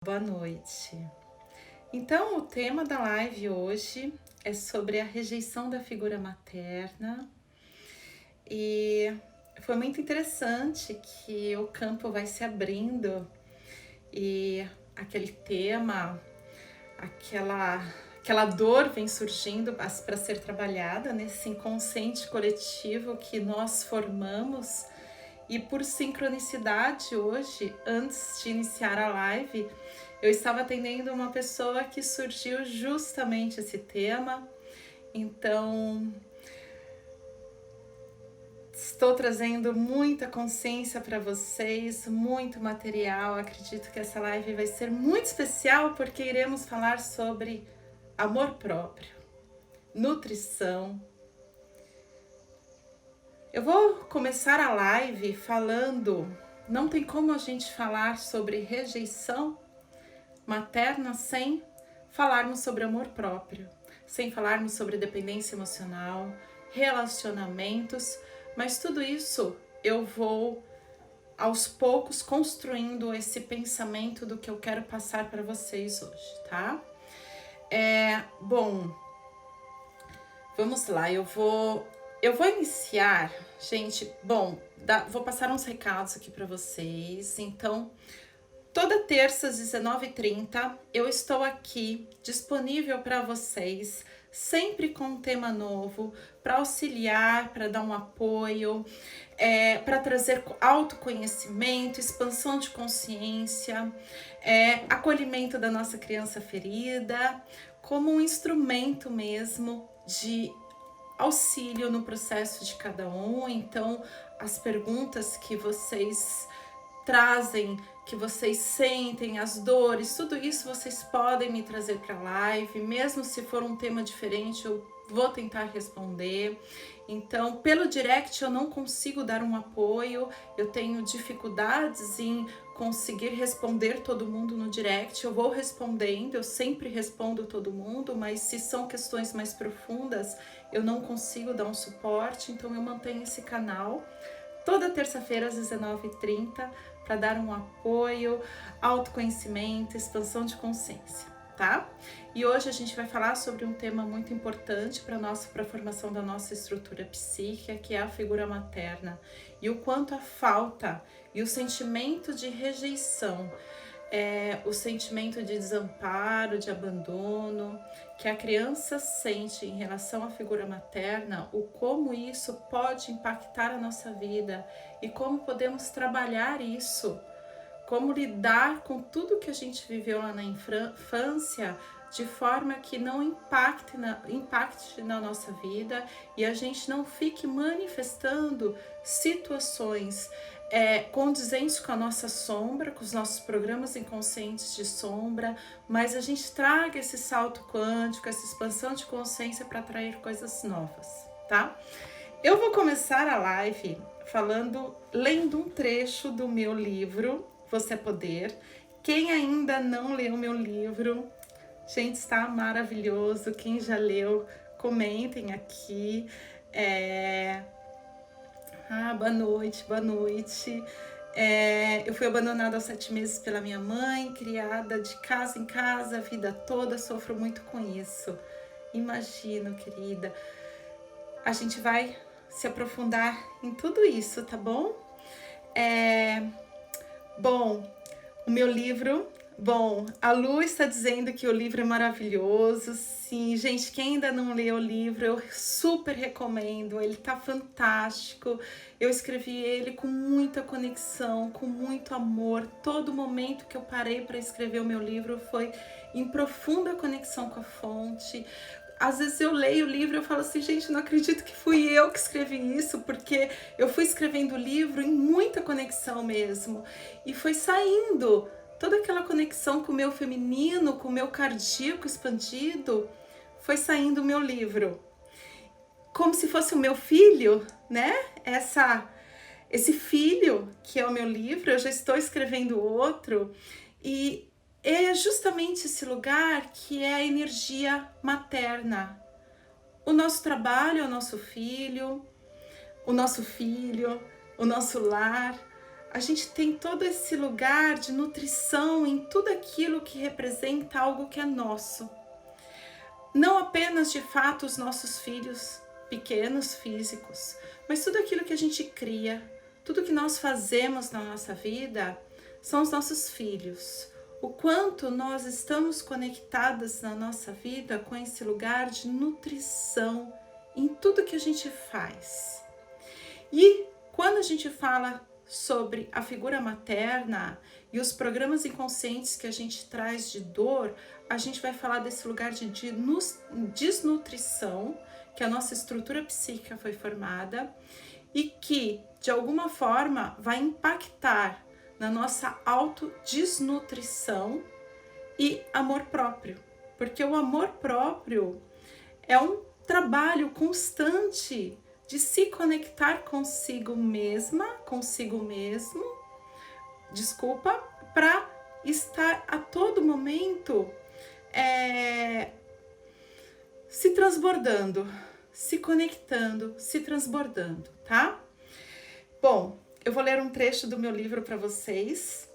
Boa noite. Então, o tema da live hoje é sobre a rejeição da figura materna e foi muito interessante que o campo vai se abrindo e aquele tema, aquela dor vem surgindo para ser trabalhada nesse inconsciente coletivo que nós formamos. E por sincronicidade hoje, antes de iniciar a live, eu estava atendendo uma pessoa que surgiu justamente esse tema. Então, estou trazendo muita consciência para vocês, muito material. Acredito que essa live vai ser muito especial porque iremos falar sobre amor próprio, nutrição. Eu vou começar a live falando, não tem como a gente falar sobre rejeição materna sem falarmos sobre amor próprio, sem falarmos sobre dependência emocional, relacionamentos, mas tudo isso eu vou aos poucos construindo esse pensamento do que eu quero passar para vocês hoje, tá? Bom, vamos lá, eu vou iniciar, gente. Bom, vou passar uns recados aqui para vocês. Então, toda terça às 19h30 eu estou aqui disponível para vocês, sempre com um tema novo, para auxiliar, para dar um apoio, para trazer autoconhecimento, expansão de consciência, acolhimento da nossa criança ferida, como um instrumento mesmo de auxílio no processo de cada um. Então, as perguntas que vocês trazem, que vocês sentem, as dores, tudo isso vocês podem me trazer para a live, mesmo se for um tema diferente, eu vou tentar responder. Então, pelo direct eu não consigo dar um apoio, eu tenho dificuldades em conseguir responder todo mundo no direct. Eu vou respondendo, eu sempre respondo todo mundo, mas se são questões mais profundas, eu não consigo dar um suporte, então eu mantenho esse canal toda terça-feira às 19h30 para dar um apoio, autoconhecimento, expansão de consciência, tá? E hoje a gente vai falar sobre um tema muito importante para a formação da nossa estrutura psíquica, que é a figura materna, e o quanto a falta e o sentimento de rejeição, o sentimento de desamparo, de abandono, que a criança sente em relação à figura materna, o como isso pode impactar a nossa vida e como podemos trabalhar isso, como lidar com tudo que a gente viveu lá na infância, de forma que não impacte na nossa vida e a gente não fique manifestando situações condizentes com a nossa sombra, com os nossos programas inconscientes de sombra, mas a gente traga esse salto quântico, essa expansão de consciência para atrair coisas novas, tá? Eu vou começar a live lendo um trecho do meu livro, Você é Poder. Quem ainda não leu meu livro, gente, está maravilhoso. Quem já leu, comentem aqui. Boa noite, boa noite. Eu fui abandonada aos 7 meses pela minha mãe, criada de casa em casa a vida toda, sofro muito com isso. Imagino, querida. A gente vai se aprofundar em tudo isso, tá bom? Bom, o meu livro... Bom, a Lu está dizendo que o livro é maravilhoso. Sim, gente, quem ainda não leu o livro, eu super recomendo. Ele tá fantástico. Eu escrevi ele com muita conexão, com muito amor. Todo momento que eu parei para escrever o meu livro foi em profunda conexão com a fonte. Às vezes eu leio o livro e eu falo assim, gente, não acredito que fui eu que escrevi isso, porque eu fui escrevendo o livro em muita conexão mesmo. E foi saindo toda aquela conexão com o meu feminino, com o meu cardíaco expandido, foi saindo o meu livro. Como se fosse o meu filho, né? Esse filho que é o meu livro, eu já estou escrevendo outro. E é justamente esse lugar que é a energia materna. O nosso trabalho é o nosso filho, o nosso lar, a gente tem todo esse lugar de nutrição em tudo aquilo que representa algo que é nosso. Não apenas de fato os nossos filhos pequenos físicos, mas tudo aquilo que a gente cria, tudo que nós fazemos na nossa vida são os nossos filhos. O quanto nós estamos conectadas na nossa vida com esse lugar de nutrição em tudo que a gente faz. E quando a gente fala sobre a figura materna e os programas inconscientes que a gente traz de dor, a gente vai falar desse lugar de desnutrição, que a nossa estrutura psíquica foi formada e que, de alguma forma, vai impactar na nossa autodesnutrição e amor próprio. Porque o amor próprio é um trabalho constante de se conectar consigo mesma, consigo mesmo, para estar a todo momento se transbordando, se conectando, se transbordando, tá? Bom, eu vou ler um trecho do meu livro para vocês,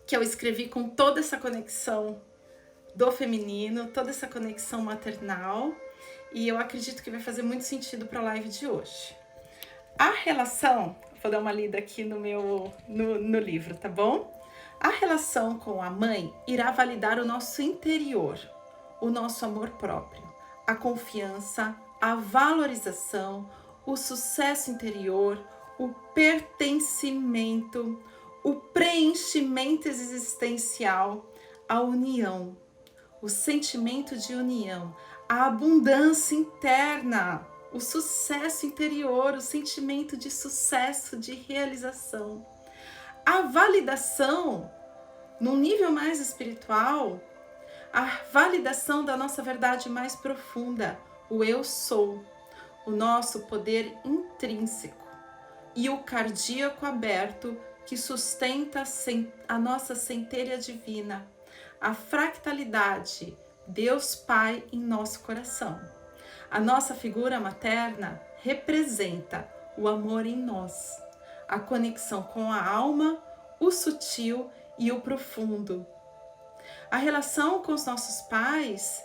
que eu escrevi com toda essa conexão do feminino, toda essa conexão maternal, e eu acredito que vai fazer muito sentido para a live de hoje. A relação, vou dar uma lida aqui no livro, tá bom? A relação com a mãe irá validar o nosso interior, o nosso amor próprio, a confiança, a valorização, o sucesso interior, o pertencimento, o preenchimento existencial, a união, o sentimento de união, a abundância interna, o sucesso interior, o sentimento de sucesso, de realização. A validação, num nível mais espiritual, a validação da nossa verdade mais profunda, o eu sou, o nosso poder intrínseco e o cardíaco aberto que sustenta a nossa centelha divina, a fractalidade, Deus Pai em nosso coração. A nossa figura materna representa o amor em nós, a conexão com a alma, o sutil e o profundo. A relação com os nossos pais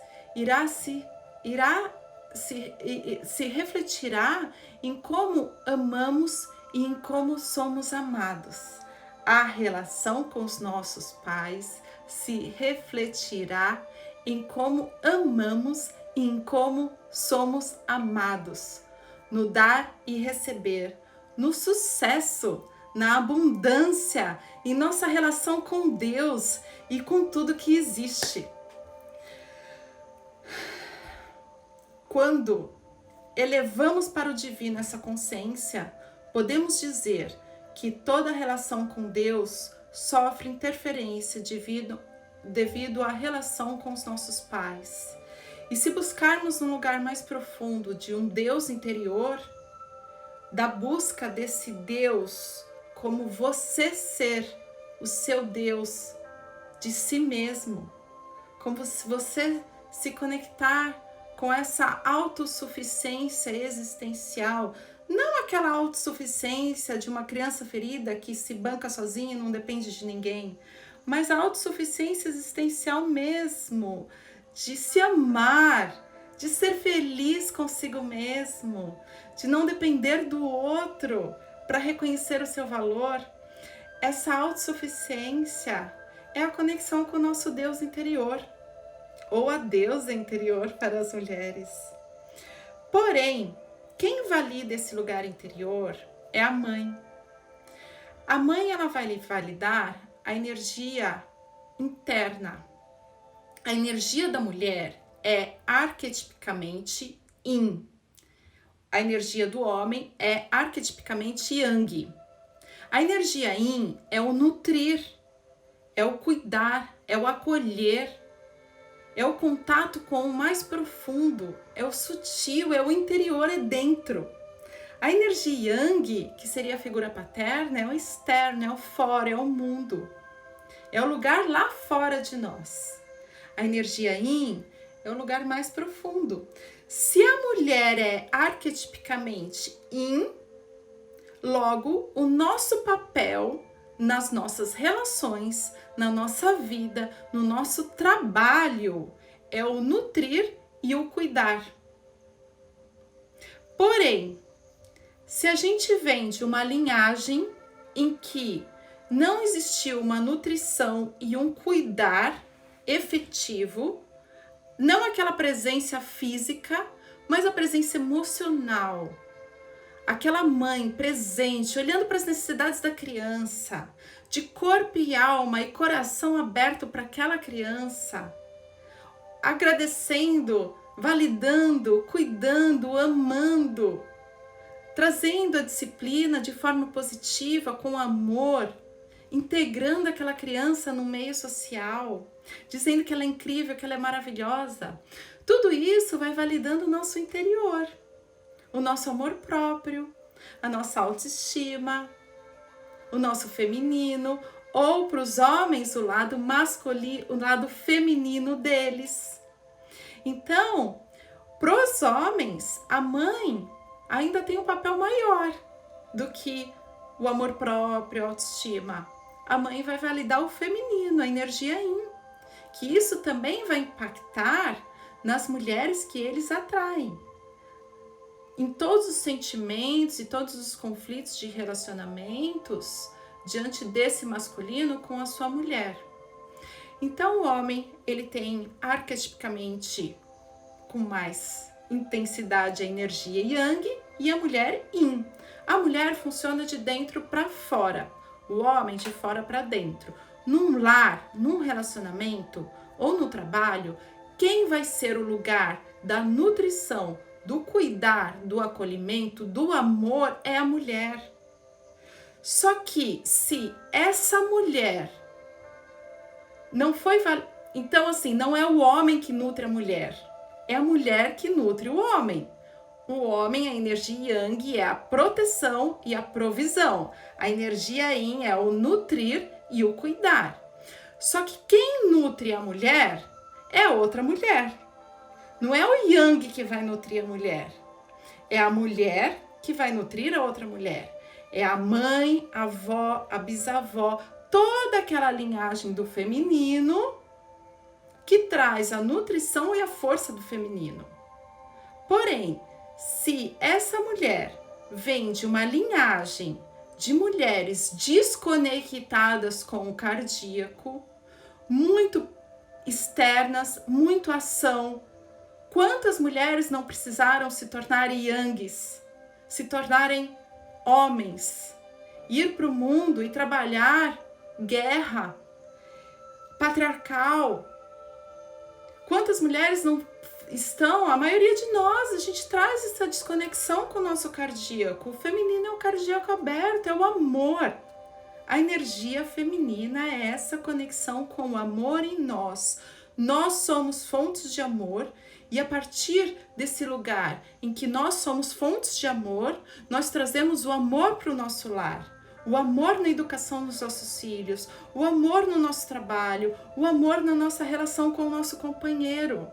se refletirá em como amamos e em como somos amados. A relação com os nossos pais se refletirá em como amamos e em como somos amados, no dar e receber, no sucesso, na abundância, em nossa relação com Deus e com tudo que existe. Quando elevamos para o divino essa consciência, podemos dizer que toda relação com Deus sofre interferência devido à relação com os nossos pais. E se buscarmos um lugar mais profundo de um Deus interior, da busca desse Deus como você ser o seu Deus de si mesmo, como se você se conectar com essa autossuficiência existencial, não aquela autossuficiência de uma criança ferida que se banca sozinha e não depende de ninguém, mas a autossuficiência existencial mesmo, de se amar, de ser feliz consigo mesmo, de não depender do outro para reconhecer o seu valor. Essa autossuficiência é a conexão com o nosso Deus interior, ou a deusa interior para as mulheres. Porém, quem valida esse lugar interior é a mãe. A mãe, ela vai validar a energia interna. A energia da mulher é arquetipicamente yin. A energia do homem é arquetipicamente yang. A energia yin é o nutrir, é o cuidar, é o acolher, é o contato com o mais profundo, é o sutil, é o interior, é dentro. A energia yang, que seria a figura paterna, é o externo, é o fora, é o mundo. É o lugar lá fora de nós. A energia yin é o lugar mais profundo. Se a mulher é arquetipicamente yin, logo o nosso papel nas nossas relações, na nossa vida, no nosso trabalho, é o nutrir e o cuidar. Porém, se a gente vem de uma linhagem em que não existiu uma nutrição e um cuidar efetivo, não aquela presença física, mas a presença emocional. Aquela mãe presente, olhando para as necessidades da criança, de corpo e alma e coração aberto para aquela criança, agradecendo, validando, cuidando, amando, trazendo a disciplina de forma positiva, com amor, integrando aquela criança no meio social, dizendo que ela é incrível, que ela é maravilhosa. Tudo isso vai validando o nosso interior, o nosso amor próprio, a nossa autoestima, o nosso feminino, ou para os homens o lado masculino, o lado feminino deles. Então, para os homens, a mãe ainda tem um papel maior do que o amor próprio, a autoestima. A mãe vai validar o feminino, a energia yin, que isso também vai impactar nas mulheres que eles atraem. Em todos os sentimentos e todos os conflitos de relacionamentos diante desse masculino com a sua mulher. Então o homem, ele tem arquetipicamente com mais intensidade a energia yang e a mulher yin. A mulher funciona de dentro para fora, o homem de fora para dentro. Num lar, num relacionamento ou no trabalho, quem vai ser o lugar da nutrição, do cuidar, do acolhimento, do amor é a mulher. Só que se essa mulher não foi... Então, assim, não é o homem que nutre a mulher, é a mulher que nutre o homem. O homem, a energia yang é a proteção e a provisão. A energia yin é o nutrir e o cuidar. Só que quem nutre a mulher é outra mulher. Não é o yang que vai nutrir a mulher. É a mulher que vai nutrir a outra mulher. É a mãe, a avó, a bisavó, toda aquela linhagem do feminino que traz a nutrição e a força do feminino. Porém, se essa mulher vem de uma linhagem de mulheres desconectadas com o cardíaco, muito externas, muito ação, quantas mulheres não precisaram se tornar yangues, se tornarem homens, ir para o mundo e trabalhar guerra patriarcal? Quantas mulheres não estão, a maioria de nós, a gente traz essa desconexão com o nosso cardíaco. O feminino é o cardíaco aberto, é o amor. A energia feminina é essa conexão com o amor em nós. Nós somos fontes de amor e a partir desse lugar em que nós somos fontes de amor, nós trazemos o amor para o nosso lar. O amor na educação dos nossos filhos, o amor no nosso trabalho, o amor na nossa relação com o nosso companheiro.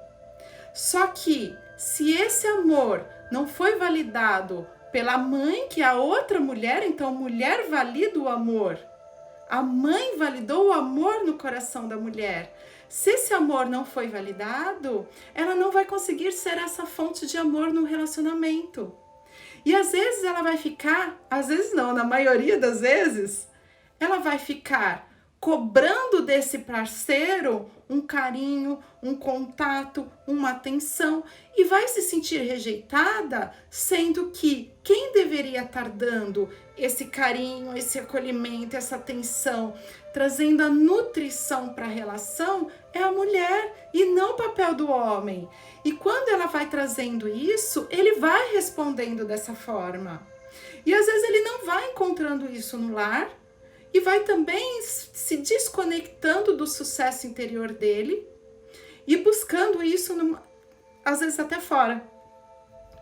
Só que, se esse amor não foi validado pela mãe, que é a outra mulher, então mulher valida o amor. A mãe validou o amor no coração da mulher. Se esse amor não foi validado, ela não vai conseguir ser essa fonte de amor no relacionamento. E às vezes ela vai ficar, às vezes não, na maioria das vezes, ela vai ficar cobrando desse parceiro um carinho, um contato, uma atenção e vai se sentir rejeitada, sendo que quem deveria estar dando esse carinho, esse acolhimento, essa atenção, trazendo a nutrição para a relação é a mulher e não o papel do homem. E quando ela vai trazendo isso, ele vai respondendo dessa forma. E às vezes ele não vai encontrando isso no lar e vai também se desconectando do sucesso interior dele e buscando isso, às vezes até fora,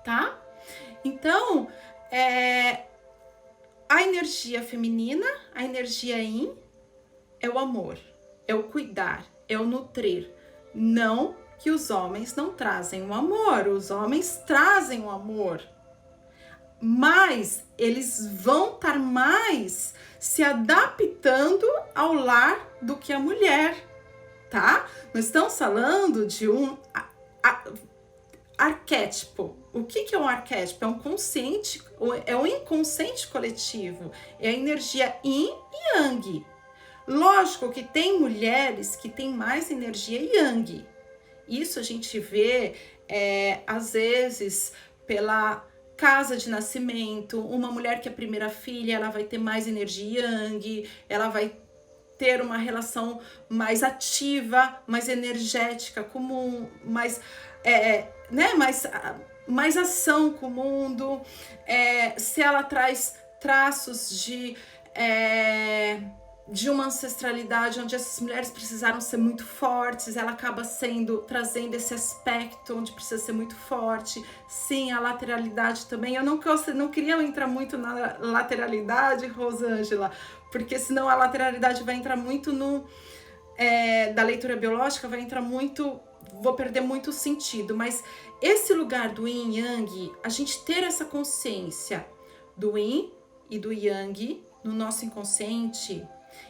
tá? Então, a energia feminina, a energia yin, é o amor, é o cuidar, é o nutrir. Não que os homens não trazem o amor, os homens trazem o amor, mas eles vão estar mais se adaptando ao lar do que a mulher, tá? Nós estamos falando de um arquétipo. O que é um arquétipo? É um consciente, é um inconsciente coletivo, é a energia yin e yang. Lógico que tem mulheres que têm mais energia yang. Isso a gente vê, às vezes, pela casa de nascimento. Uma mulher que é primeira filha, ela vai ter mais energia yang, ela vai ter uma relação mais ativa, mais energética, comum, mais, mais ação com o mundo. Se ela traz traços de uma ancestralidade onde essas mulheres precisaram ser muito fortes, ela acaba trazendo esse aspecto onde precisa ser muito forte. Sim, a lateralidade também. Eu não queria entrar muito na lateralidade, Rosângela, porque senão a lateralidade vai entrar muito da leitura biológica, vai entrar muito, vou perder muito o sentido. Mas esse lugar do yin e yang, a gente ter essa consciência do yin e do yang no nosso inconsciente,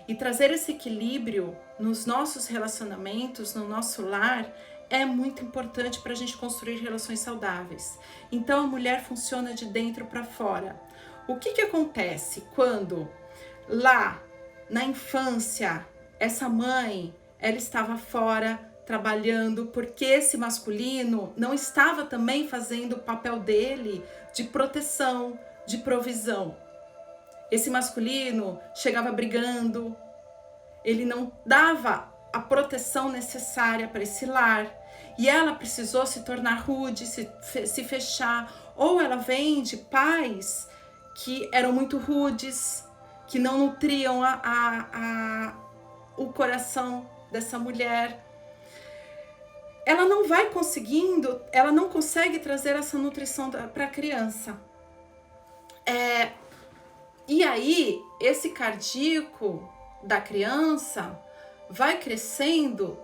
e trazer esse equilíbrio nos nossos relacionamentos, no nosso lar, é muito importante para a gente construir relações saudáveis. Então a mulher funciona de dentro para fora. O que acontece quando lá na infância essa mãe ela estava fora trabalhando porque esse masculino não estava também fazendo o papel dele de proteção, de provisão? Esse masculino chegava brigando, ele não dava a proteção necessária para esse lar, e ela precisou se tornar rude, se fechar. Ou ela vem de pais que eram muito rudes, que não nutriam o coração dessa mulher. Ela não vai conseguindo, ela não consegue trazer essa nutrição para a criança. E aí, esse cardíaco da criança vai crescendo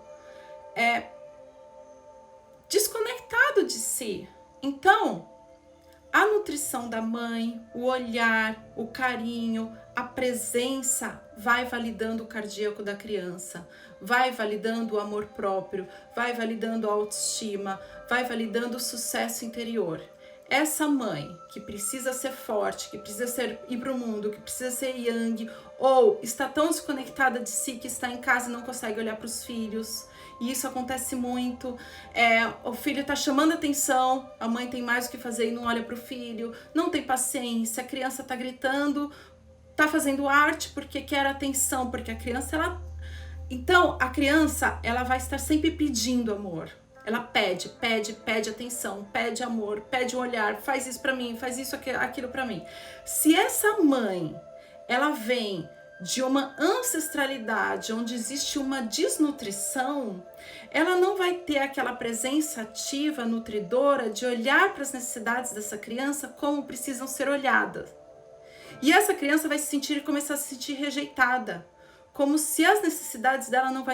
desconectado de si. Então, a nutrição da mãe, o olhar, o carinho, a presença vai validando o cardíaco da criança, vai validando o amor próprio, vai validando a autoestima, vai validando o sucesso interior. Essa mãe que precisa ser forte, que precisa ir para o mundo, que precisa ser yang, ou está tão desconectada de si que está em casa e não consegue olhar para os filhos. E isso acontece muito. O filho está chamando atenção, a mãe tem mais o que fazer e não olha para o filho, não tem paciência, a criança está gritando, está fazendo arte porque quer atenção, porque a criança, Então, a criança, ela vai estar sempre pedindo amor. Ela pede atenção, pede amor, pede um olhar, faz isso pra mim, faz isso, aquilo pra mim. Se essa mãe, ela vem de uma ancestralidade onde existe uma desnutrição, ela não vai ter aquela presença ativa, nutridora, de olhar para as necessidades dessa criança como precisam ser olhadas. E essa criança vai começar a se sentir rejeitada, como se as necessidades dela não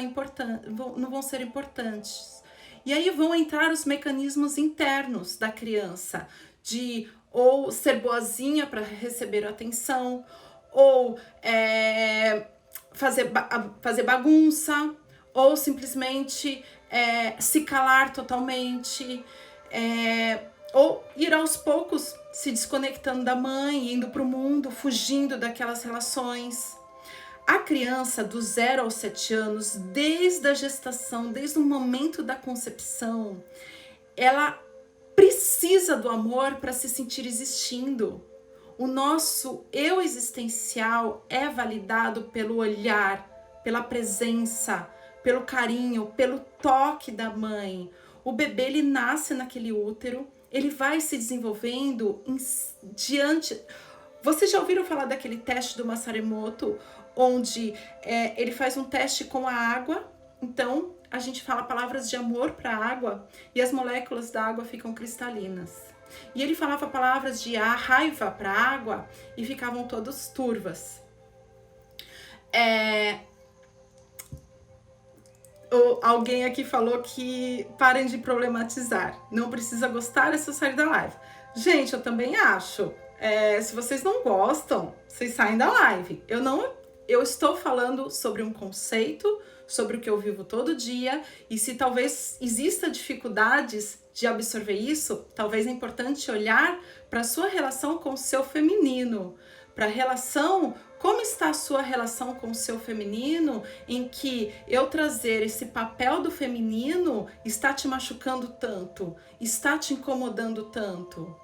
vão ser importantes. E aí vão entrar os mecanismos internos da criança, de ou ser boazinha para receber atenção, ou fazer bagunça, ou simplesmente se calar totalmente, ou ir aos poucos se desconectando da mãe, indo para o mundo, fugindo daquelas relações. A criança dos 0 aos 7 anos, desde a gestação, desde o momento da concepção, ela precisa do amor para se sentir existindo. O nosso eu existencial é validado pelo olhar, pela presença, pelo carinho, pelo toque da mãe. O bebê, ele nasce naquele útero, ele vai se desenvolvendo diante... Vocês já ouviram falar daquele teste do Matsumoto, onde ele faz um teste com a água? Então, a gente fala palavras de amor para a água e as moléculas da água ficam cristalinas. E ele falava palavras de raiva para a água e ficavam todas turvas. Alguém aqui falou que parem de problematizar. Não precisa gostar, é só sair da live. Gente, eu também acho. Se vocês não gostam, vocês saem da live. Eu estou falando sobre um conceito, sobre o que eu vivo todo dia, e se talvez exista dificuldades de absorver isso, talvez é importante olhar para a sua relação com o seu feminino, para a relação, como está a sua relação com o seu feminino, em que eu trazer esse papel do feminino está te machucando tanto, está te incomodando tanto.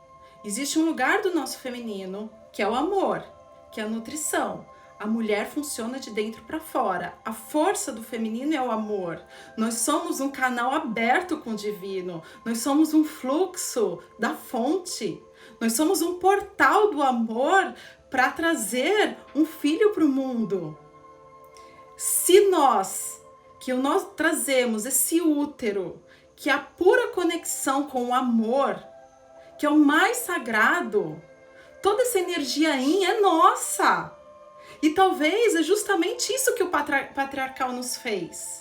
Existe um lugar do nosso feminino, que é o amor, que é a nutrição. A mulher funciona de dentro para fora. A força do feminino é o amor. Nós somos um canal aberto com o divino. Nós somos um fluxo da fonte. Nós somos um portal do amor para trazer um filho para o mundo. Se nós trazemos esse útero, que é a pura conexão com o amor, que é o mais sagrado, toda essa energia yin é nossa. E talvez é justamente isso que o patriarcal nos fez.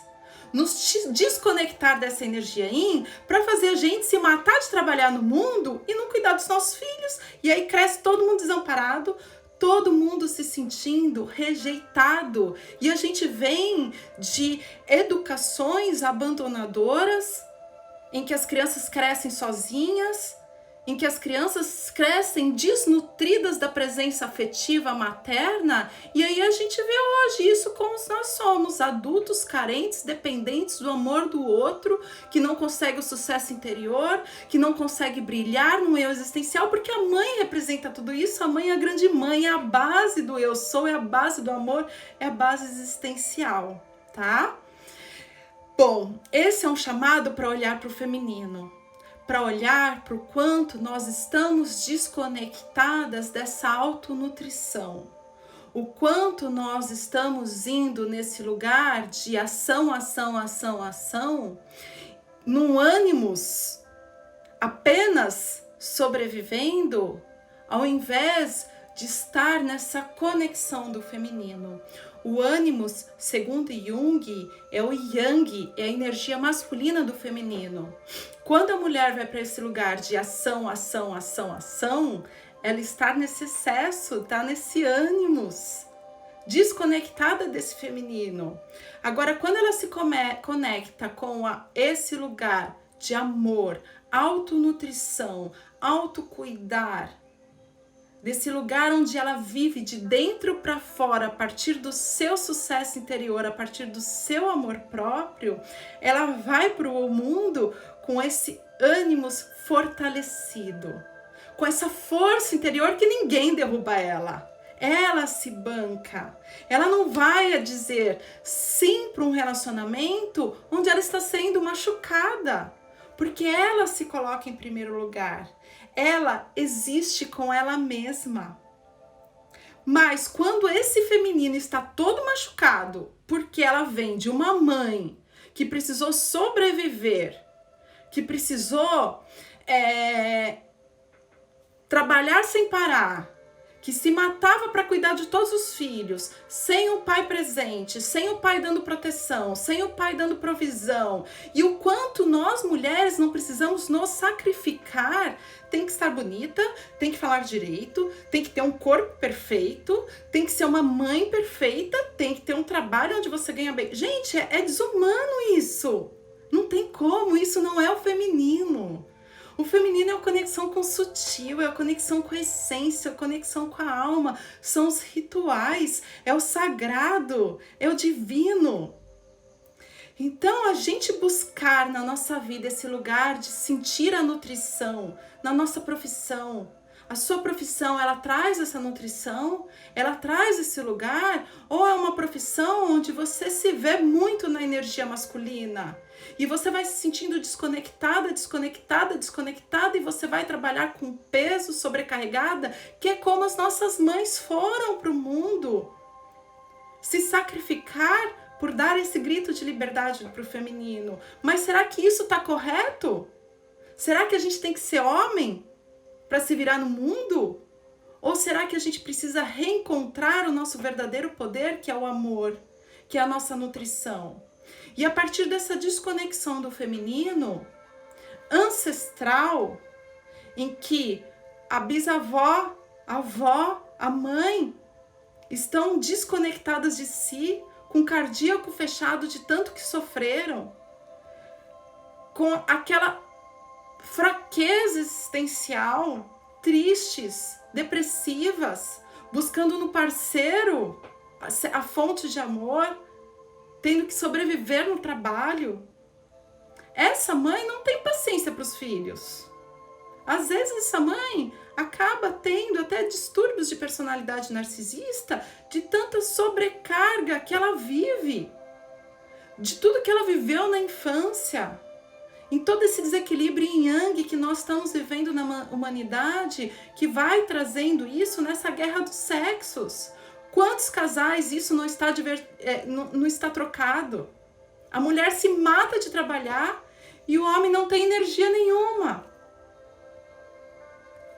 Nos desconectar dessa energia yin para fazer a gente se matar de trabalhar no mundo e não cuidar dos nossos filhos. E aí cresce todo mundo desamparado, todo mundo se sentindo rejeitado. E a gente vem de educações abandonadoras, em que as crianças crescem sozinhas, em que as crianças crescem desnutridas da presença afetiva materna, e aí a gente vê hoje isso como nós somos, adultos carentes, dependentes do amor do outro, que não consegue o sucesso interior, que não consegue brilhar no eu existencial, porque a mãe representa tudo isso, a mãe é a grande mãe, é a base do eu sou, é a base do amor, é a base existencial, tá? Bom, esse é um chamado para olhar para o feminino, para olhar para o quanto nós estamos desconectadas dessa autonutrição, o quanto nós estamos indo nesse lugar de ação, ação, ação, ação, num ânimos apenas sobrevivendo, ao invés de estar nessa conexão do feminino. O ânimos, segundo Jung, é o yang, é a energia masculina do feminino. Quando a mulher vai para esse lugar de ação, ação, ação, ação, ela está nesse excesso, está nesse ânimos, desconectada desse feminino. Agora, quando ela se conecta com esse lugar de amor, autonutrição, autocuidar, desse lugar onde ela vive de dentro para fora, a partir do seu sucesso interior, a partir do seu amor próprio, ela vai para o mundo com esse ânimos fortalecido, com essa força interior que ninguém derruba ela. Ela se banca. Ela não vai dizer sim para um relacionamento onde ela está sendo machucada, porque ela se coloca em primeiro lugar. Ela existe com ela mesma. Mas quando esse feminino está todo machucado, porque ela vem de uma mãe que precisou sobreviver, que precisou trabalhar sem parar, que se matava para cuidar de todos os filhos, sem o pai presente, sem o pai dando proteção, sem o pai dando provisão, e o quanto nós mulheres não precisamos nos sacrificar. Tem que estar bonita, tem que falar direito, tem que ter um corpo perfeito, tem que ser uma mãe perfeita, tem que ter um trabalho onde você ganha bem. Gente, é desumano isso. Não tem como, isso não é o feminino. O feminino é a conexão com o sutil, é a conexão com a essência, é a conexão com a alma, são os rituais, é o sagrado, é o divino. Então, a gente buscar na nossa vida esse lugar de sentir a nutrição na nossa profissão. A sua profissão, ela traz essa nutrição? Ela traz esse lugar? Ou é uma profissão onde você se vê muito na energia masculina? E você vai se sentindo desconectada, desconectada, desconectada, e você vai trabalhar com peso, sobrecarregada, que é como as nossas mães foram para o mundo. Se sacrificar por dar esse grito de liberdade para o feminino. Mas será que isso está correto? Será que a gente tem que ser homem para se virar no mundo? Ou será que a gente precisa reencontrar o nosso verdadeiro poder, que é o amor, que é a nossa nutrição? E a partir dessa desconexão do feminino ancestral, em que a bisavó, a avó, a mãe, estão desconectadas de si, com o cardíaco fechado de tanto que sofreram, com aquela fraqueza existencial, tristes, depressivas, buscando no parceiro a fonte de amor, tendo que sobreviver no trabalho. Essa mãe não tem paciência para os filhos. Às vezes essa mãe acaba tendo até distúrbios de personalidade narcisista, de tanta sobrecarga que ela vive, de tudo que ela viveu na infância, em todo esse desequilíbrio yin yang que nós estamos vivendo na humanidade, que vai trazendo isso nessa guerra dos sexos. Quantos casais isso não está trocado? A mulher se mata de trabalhar e o homem não tem energia nenhuma.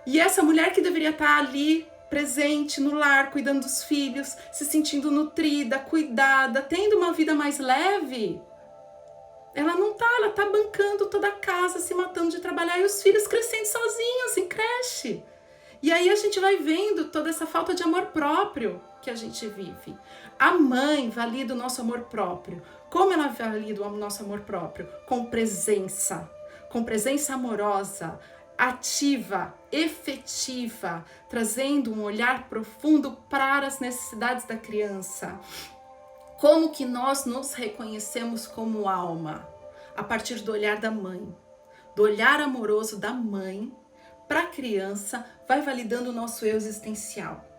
E essa mulher que deveria estar ali, presente, no lar, cuidando dos filhos, se sentindo nutrida, cuidada, tendo uma vida mais leve, ela não tá, ela tá bancando toda a casa, se matando de trabalhar e os filhos crescendo sozinhos em creche. E aí a gente vai vendo toda essa falta de amor próprio que a gente vive. A mãe valida o nosso amor próprio. Como ela valida o nosso amor próprio? Com presença amorosa, ativa, efetiva, trazendo um olhar profundo para as necessidades da criança. Como que nós nos reconhecemos como alma? A partir do olhar da mãe, do olhar amoroso da mãe para a criança, vai validando o nosso eu existencial.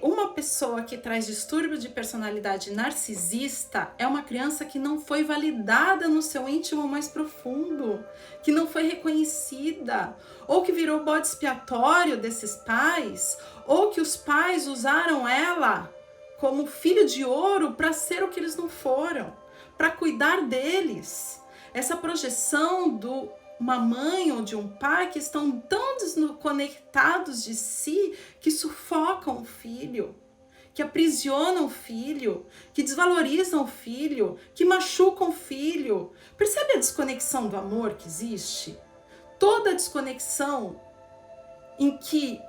Uma pessoa que traz distúrbio de personalidade narcisista é uma criança que não foi validada no seu íntimo mais profundo, que não foi reconhecida, ou que virou bode expiatório desses pais, ou que os pais usaram ela como filho de ouro para ser o que eles não foram, para cuidar deles. Essa projeção de uma mãe ou de um pai que estão tão desconectados de si que sufocam o filho, que aprisionam o filho, que desvalorizam o filho, que machucam o filho. Percebe a desconexão do amor que existe? Toda a desconexão em que...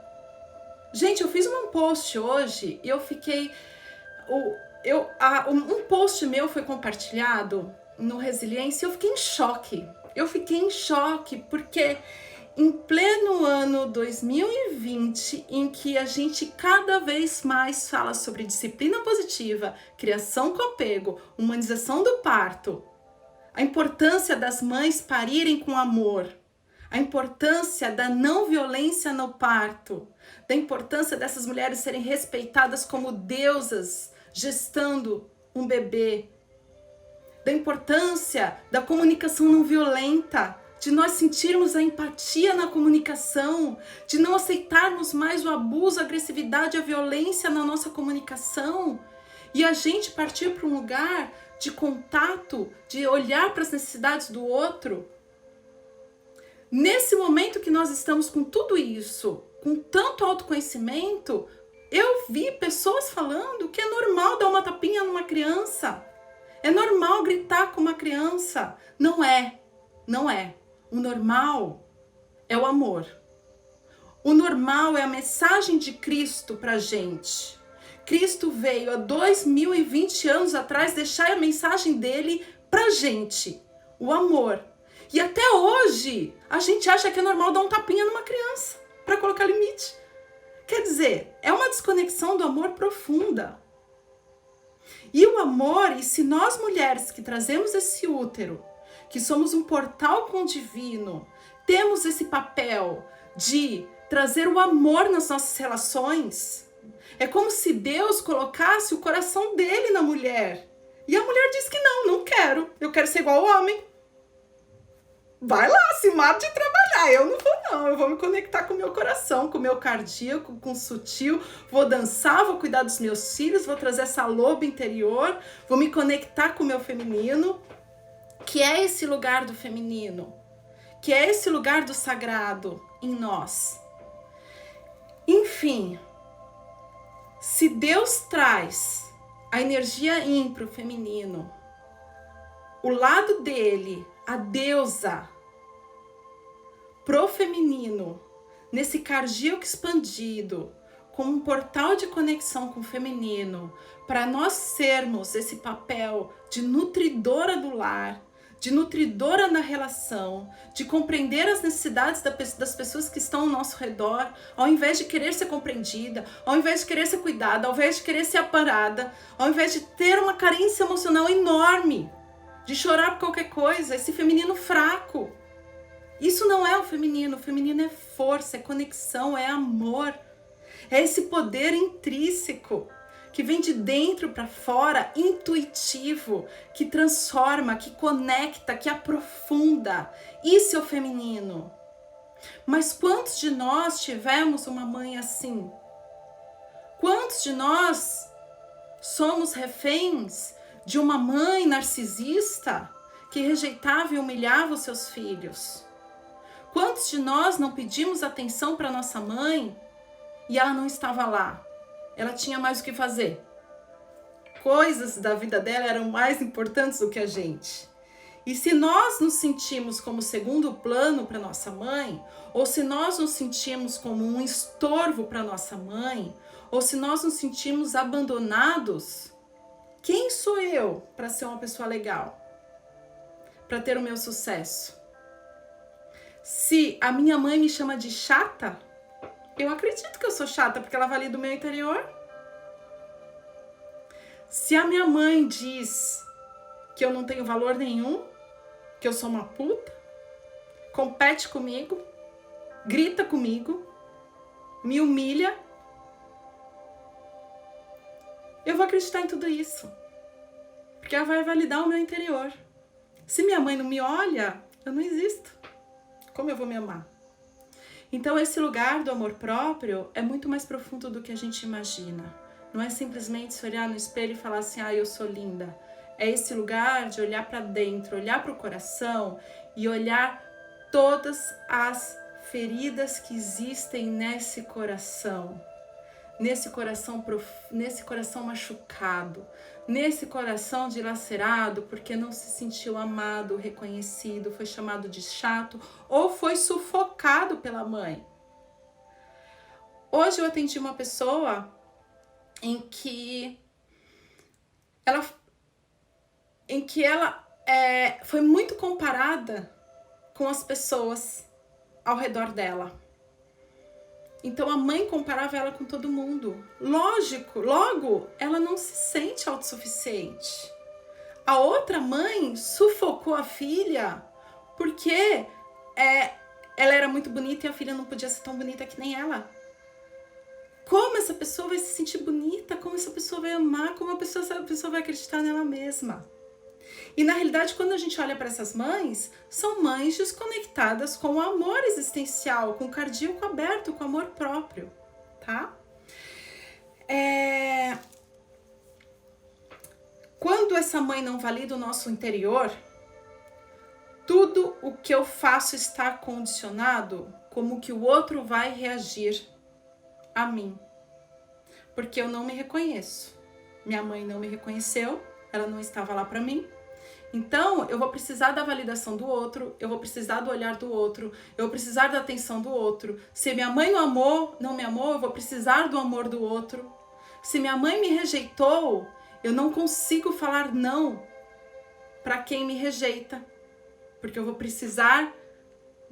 Gente, eu fiz um post hoje e eu fiquei... Um post meu foi compartilhado no Resiliência e eu fiquei em choque. Eu fiquei em choque porque em pleno ano 2020, em que a gente cada vez mais fala sobre disciplina positiva, criação com apego, humanização do parto, a importância das mães parirem com amor, a importância da não violência no parto, da importância dessas mulheres serem respeitadas como deusas gestando um bebê, da importância da comunicação não violenta, de nós sentirmos a empatia na comunicação, de não aceitarmos mais o abuso, a agressividade, a violência na nossa comunicação, e a gente partir para um lugar de contato, de olhar para as necessidades do outro. Nesse momento que nós estamos com tudo isso, com tanto autoconhecimento, eu vi pessoas falando que é normal dar uma tapinha numa criança. É normal gritar com uma criança. Não é. O normal é o amor. O normal é a mensagem de Cristo pra gente. Cristo veio há 2020 anos atrás deixar a mensagem dele pra gente. O amor. E até hoje, a gente acha que é normal dar um tapinha numa criança pra colocar limite. Quer dizer, é uma desconexão do amor profunda. E o amor, e se nós mulheres que trazemos esse útero, que somos um portal com o divino, temos esse papel de trazer o amor nas nossas relações, é como se Deus colocasse o coração dele na mulher. E a mulher diz que não quero, eu quero ser igual ao homem. Vai lá, se mata de trabalhar, eu não vou não, eu vou me conectar com o meu coração, com o meu cardíaco, com o sutil, vou dançar, vou cuidar dos meus filhos, vou trazer essa loba interior, vou me conectar com o meu feminino, que é esse lugar do feminino, que é esse lugar do sagrado em nós. Enfim, se Deus traz a energia yin para o feminino, o lado dele, a deusa, pro feminino, nesse cardíaco expandido, como um portal de conexão com o feminino, para nós sermos esse papel de nutridora do lar, de nutridora na relação, de compreender as necessidades das pessoas que estão ao nosso redor, ao invés de querer ser compreendida, ao invés de querer ser cuidada, ao invés de querer ser amparada, ao invés de ter uma carência emocional enorme, de chorar por qualquer coisa, esse feminino fraco. Isso não é o feminino é força, é conexão, é amor, é esse poder intrínseco que vem de dentro para fora, intuitivo, que transforma, que conecta, que aprofunda. Isso é o feminino. Mas quantos de nós tivemos uma mãe assim? Quantos de nós somos reféns de uma mãe narcisista que rejeitava e humilhava os seus filhos? Quantos de nós não pedimos atenção para nossa mãe e ela não estava lá? Ela tinha mais o que fazer. Coisas da vida dela eram mais importantes do que a gente. E se nós nos sentimos como segundo plano para nossa mãe, ou se nós nos sentimos como um estorvo para nossa mãe, ou se nós nos sentimos abandonados, quem sou eu para ser uma pessoa legal? Para ter o meu sucesso? Se a minha mãe me chama de chata, eu acredito que eu sou chata porque ela valida o meu interior. Se a minha mãe diz que eu não tenho valor nenhum, que eu sou uma puta, compete comigo, grita comigo, me humilha, eu vou acreditar em tudo isso. Porque ela vai validar o meu interior. Se minha mãe não me olha, eu não existo. Como eu vou me amar? Então esse lugar do amor próprio é muito mais profundo do que a gente imagina. Não é simplesmente se olhar no espelho e falar assim, eu sou linda. É esse lugar de olhar para dentro, olhar para o coração e olhar todas as feridas que existem nesse coração machucado, nesse coração dilacerado porque não se sentiu amado, reconhecido, foi chamado de chato ou foi sufocado pela mãe. Hoje eu atendi uma pessoa em que ela foi muito comparada com as pessoas ao redor dela. Então a mãe comparava ela com todo mundo. Logo, ela não se sente autossuficiente. A outra mãe sufocou a filha porque ela era muito bonita e a filha não podia ser tão bonita que nem ela. Como essa pessoa vai se sentir bonita? Como essa pessoa vai amar? Como essa pessoa vai acreditar nela mesma? E na realidade, quando a gente olha para essas mães, são mães desconectadas com o amor existencial, com o cardíaco aberto, com o amor próprio, tá? Quando essa mãe não valida o nosso interior, tudo o que eu faço está condicionado como que o outro vai reagir a mim. Porque eu não me reconheço. Minha mãe não me reconheceu, ela não estava lá para mim. Então, eu vou precisar da validação do outro, eu vou precisar do olhar do outro, eu vou precisar da atenção do outro. Se minha mãe não me amou, eu vou precisar do amor do outro. Se minha mãe me rejeitou, eu não consigo falar não para quem me rejeita, porque eu vou precisar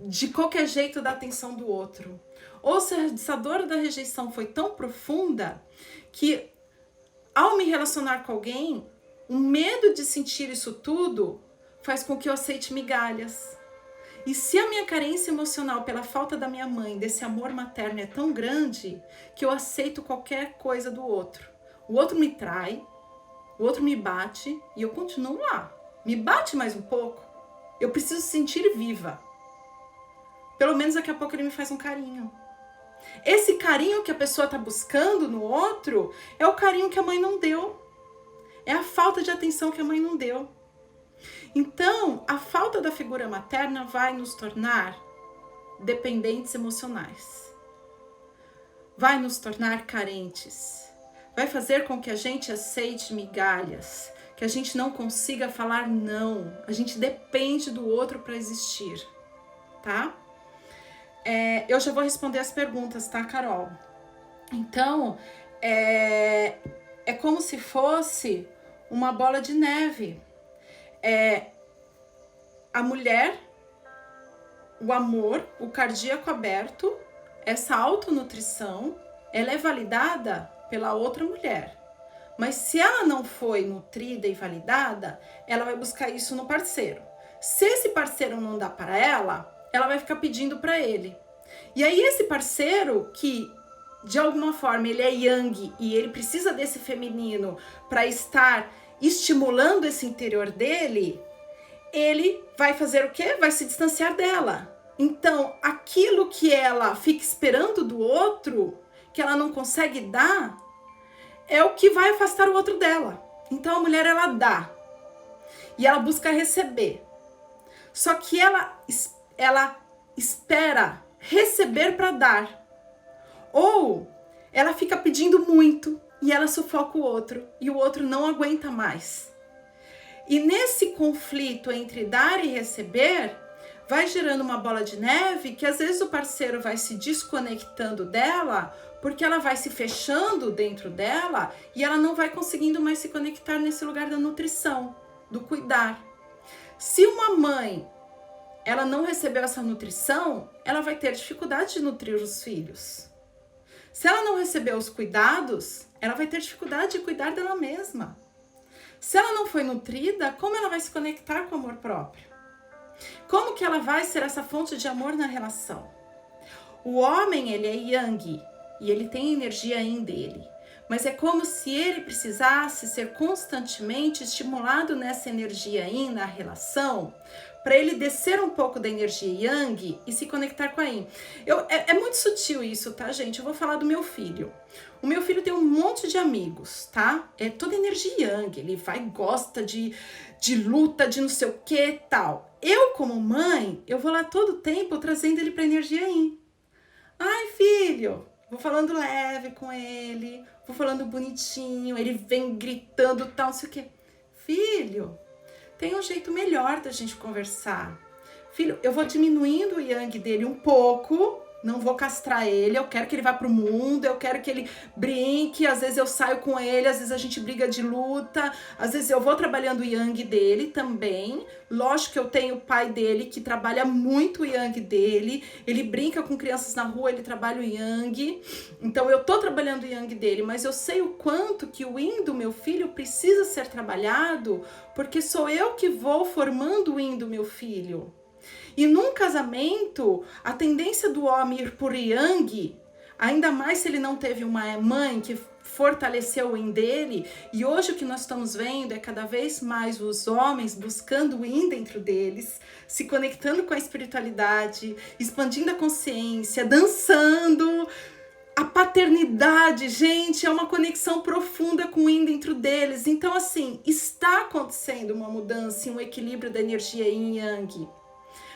de qualquer jeito da atenção do outro. Ou se essa dor da rejeição foi tão profunda que, ao me relacionar com alguém, o medo de sentir isso tudo faz com que eu aceite migalhas. E se a minha carência emocional pela falta da minha mãe, desse amor materno é tão grande, que eu aceito qualquer coisa do outro. O outro me trai, o outro me bate e eu continuo lá. Me bate mais um pouco, eu preciso sentir viva. Pelo menos daqui a pouco ele me faz um carinho. Esse carinho que a pessoa está buscando no outro é o carinho que a mãe não deu. É a falta de atenção que a mãe não deu. Então, a falta da figura materna vai nos tornar dependentes emocionais. Vai nos tornar carentes. Vai fazer com que a gente aceite migalhas, que a gente não consiga falar não. A gente depende do outro para existir, tá? eu já vou responder as perguntas, tá, Carol? Então, é como se fosse uma bola de neve. A mulher, o amor, o cardíaco aberto, essa autonutrição, ela é validada pela outra mulher. Mas se ela não foi nutrida e validada, ela vai buscar isso no parceiro. Se esse parceiro não dá para ela, ela vai ficar pedindo para ele. E aí esse parceiro que de alguma forma ele é yang e ele precisa desse feminino para estar estimulando esse interior dele, ele vai fazer o quê? Vai se distanciar dela. Então, aquilo que ela fica esperando do outro, que ela não consegue dar, é o que vai afastar o outro dela. Então, a mulher, ela dá. E ela busca receber. Só que ela espera receber para dar. Ou ela fica pedindo muito e ela sufoca o outro. E o outro não aguenta mais. E nesse conflito entre dar e receber, vai gerando uma bola de neve que às vezes o parceiro vai se desconectando dela, porque ela vai se fechando dentro dela e ela não vai conseguindo mais se conectar nesse lugar da nutrição, do cuidar. Se uma mãe, ela não recebeu essa nutrição, ela vai ter dificuldade de nutrir os filhos. Se ela não recebeu os cuidados, ela vai ter dificuldade de cuidar dela mesma. Se ela não foi nutrida, como ela vai se conectar com o amor próprio? Como que ela vai ser essa fonte de amor na relação? O homem, ele é yang e ele tem energia yin dele. Mas é como se ele precisasse ser constantemente estimulado nessa energia yin na relação, para ele descer um pouco da energia yang e se conectar com a yin. É muito sutil isso, tá, gente? Eu vou falar do meu filho. O meu filho tem um monte de amigos, tá? É toda energia yang. Ele gosta de luta, de não sei o que tal. Eu, como mãe, eu vou lá todo tempo trazendo ele pra energia yin. Ai, filho, vou falando leve com ele, vou falando bonitinho, ele vem gritando tal, não sei o que. Filho, tem um jeito melhor da gente conversar. Filho, eu vou diminuindo o yang dele um pouco, não vou castrar ele, eu quero que ele vá pro mundo, eu quero que ele brinque, às vezes eu saio com ele, às vezes a gente briga de luta, às vezes eu vou trabalhando o yang dele também. Lógico que eu tenho o pai dele que trabalha muito o yang dele, ele brinca com crianças na rua, ele trabalha o yang, então eu tô trabalhando o yang dele, mas eu sei o quanto que o yin do meu filho precisa ser trabalhado, porque sou eu que vou formando o yin do meu filho. E num casamento, a tendência do homem ir por yang, ainda mais se ele não teve uma mãe que fortaleceu o yin dele, e hoje o que nós estamos vendo é cada vez mais os homens buscando o yin dentro deles, se conectando com a espiritualidade, expandindo a consciência, dançando. A paternidade, gente, é uma conexão profunda com o yin dentro deles. Então, assim, está acontecendo uma mudança, um equilíbrio da energia yin e yang.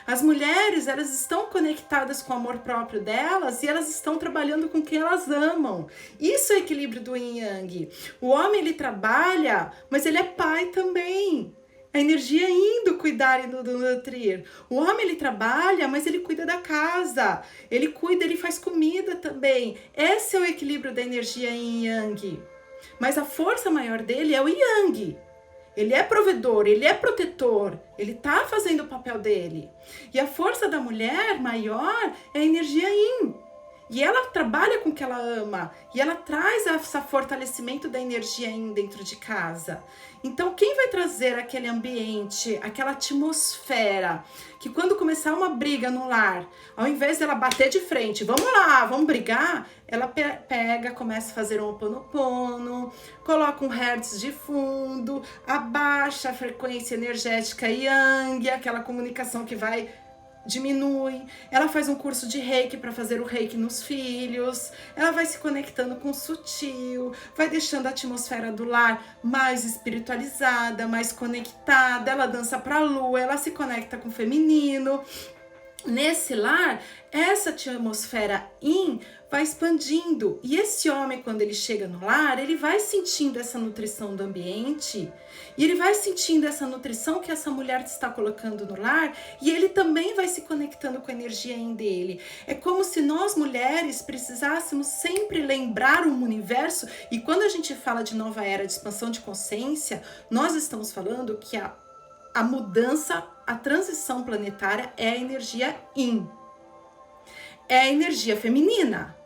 As mulheres, elas estão conectadas com o amor próprio delas e elas estão trabalhando com quem elas amam. Isso é equilíbrio do yin e yang. O homem, ele trabalha, mas ele é pai também. A energia yin do cuidar e do nutrir. O homem, ele trabalha, mas ele cuida da casa. Ele cuida, ele faz comida também. Esse é o equilíbrio da energia yin e yang. Mas a força maior dele é o yang. Ele é provedor, ele é protetor, ele tá fazendo o papel dele. E a força da mulher maior é a energia yin. E ela trabalha com o que ela ama. E ela traz esse fortalecimento da energia yin dentro de casa. Então, quem vai trazer aquele ambiente, aquela atmosfera, que quando começar uma briga no lar, ao invés dela bater de frente, vamos lá, vamos brigar, ela pega, começa a fazer um Ho'oponopono, coloca um hertz de fundo, abaixa a frequência energética yang, aquela comunicação que vai diminui, ela faz um curso de reiki para fazer o reiki nos filhos, ela vai se conectando com o sutil, vai deixando a atmosfera do lar mais espiritualizada, mais conectada, ela dança para a lua, ela se conecta com o feminino. nesse lar, essa atmosfera yin vai expandindo. E esse homem, quando ele chega no lar, ele vai sentindo essa nutrição do ambiente. E ele vai sentindo essa nutrição que essa mulher está colocando no lar. E ele também vai se conectando com a energia yin dele. É como se nós, mulheres, precisássemos sempre lembrar o universo. E quando a gente fala de nova era de expansão de consciência, nós estamos falando que a mudança, a transição planetária é a energia yin. É a energia feminina.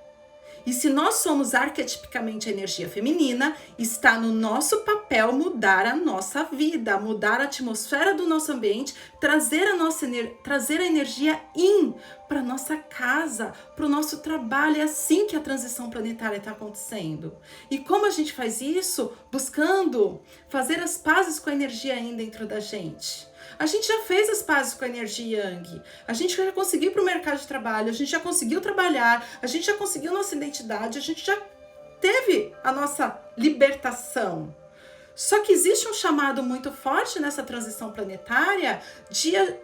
E se nós somos arquetipicamente a energia feminina, está no nosso papel mudar a nossa vida, mudar a atmosfera do nosso ambiente, trazer a energia yin para nossa casa, para o nosso trabalho. É assim que a transição planetária está acontecendo. E como a gente faz isso? Buscando fazer as pazes com a energia yin dentro da gente. A gente já fez as pazes com a energia yang, a gente já conseguiu ir para o mercado de trabalho, a gente já conseguiu trabalhar, a gente já conseguiu nossa identidade, a gente já teve a nossa libertação. Só que existe um chamado muito forte nessa transição planetária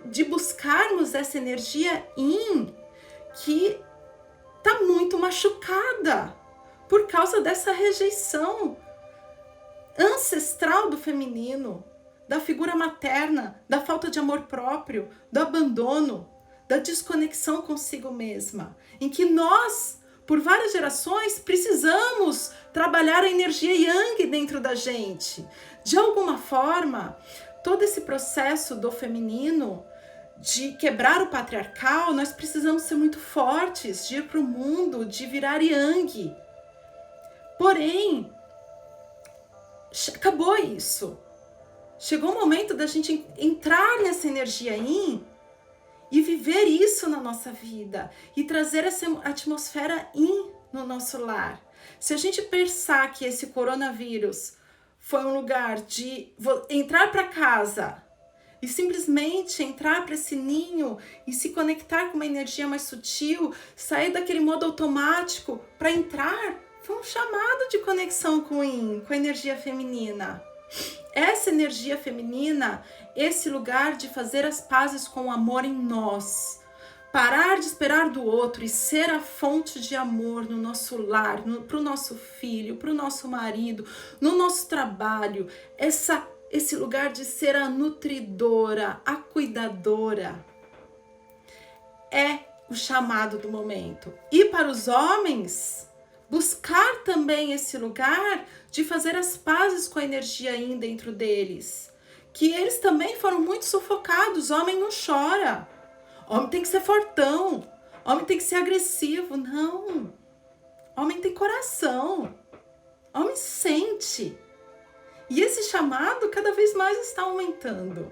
de buscarmos essa energia yin que está muito machucada por causa dessa rejeição ancestral do feminino, da figura materna, da falta de amor próprio, do abandono, da desconexão consigo mesma, em que nós, por várias gerações, precisamos trabalhar a energia yang dentro da gente. De alguma forma, todo esse processo do feminino, de quebrar o patriarcal, nós precisamos ser muito fortes, de ir para o mundo, de virar yang. Porém, acabou isso. Chegou o momento da gente entrar nessa energia yin e viver isso na nossa vida e trazer essa atmosfera yin no nosso lar. Se a gente pensar que esse coronavírus foi um lugar de entrar para casa e simplesmente entrar para esse ninho e se conectar com uma energia mais sutil, sair daquele modo automático para entrar, foi um chamado de conexão com o yin, com a energia feminina. Essa energia feminina, esse lugar de fazer as pazes com o amor em nós, parar de esperar do outro e ser a fonte de amor no nosso lar, para o nosso filho, para o nosso marido, no nosso trabalho, esse lugar de ser a nutridora, a cuidadora, é o chamado do momento. E para os homens, buscar também esse lugar de fazer as pazes com a energia yin dentro deles. Que eles também foram muito sufocados. Homem não chora. Homem tem que ser fortão. Homem tem que ser agressivo. Não. Homem tem coração. Homem sente. E esse chamado cada vez mais está aumentando.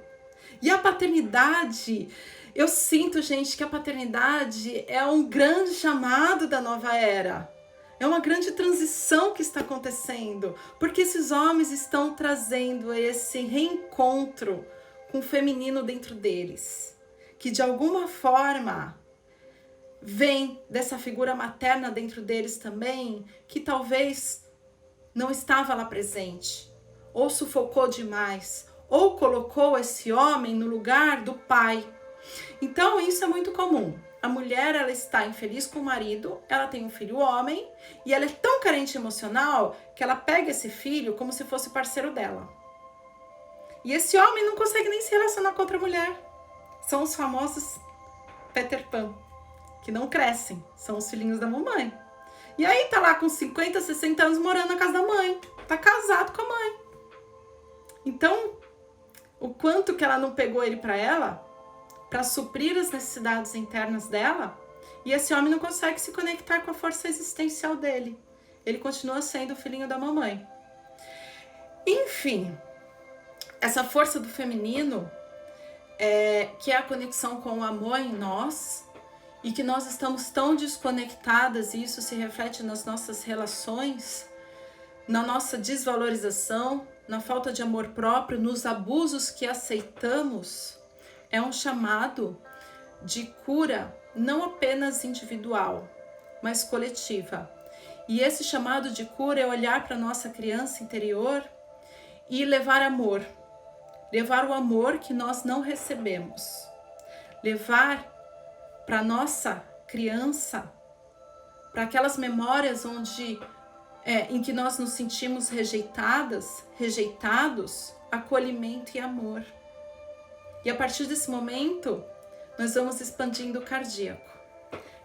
E a paternidade, eu sinto, gente, que a paternidade é um grande chamado da nova era. É uma grande transição que está acontecendo, porque esses homens estão trazendo esse reencontro com o feminino dentro deles, que de alguma forma vem dessa figura materna dentro deles também, que talvez não estava lá presente, ou sufocou demais, ou colocou esse homem no lugar do pai. Então isso é muito comum. A mulher, ela está infeliz com o marido, ela tem um filho homem e ela é tão carente emocional que ela pega esse filho como se fosse parceiro dela. E esse homem não consegue nem se relacionar com outra mulher. São os famosos Peter Pan, que não crescem, são os filhinhos da mamãe. E aí tá lá com 50, 60 anos morando na casa da mãe, tá casado com a mãe. Então, o quanto que ela não pegou ele para ela, para suprir as necessidades internas dela, e esse homem não consegue se conectar com a força existencial dele. Ele continua sendo o filhinho da mamãe. Enfim, essa força do feminino, que é a conexão com o amor em nós, e que nós estamos tão desconectadas, e isso se reflete nas nossas relações, na nossa desvalorização, na falta de amor próprio, nos abusos que aceitamos, é um chamado de cura não apenas individual, mas coletiva. E esse chamado de cura é olhar para a nossa criança interior e levar amor. Levar o amor que nós não recebemos. Levar para nossa criança, para aquelas memórias onde em que nós nos sentimos rejeitados, acolhimento e amor. E a partir desse momento, nós vamos expandindo o cardíaco.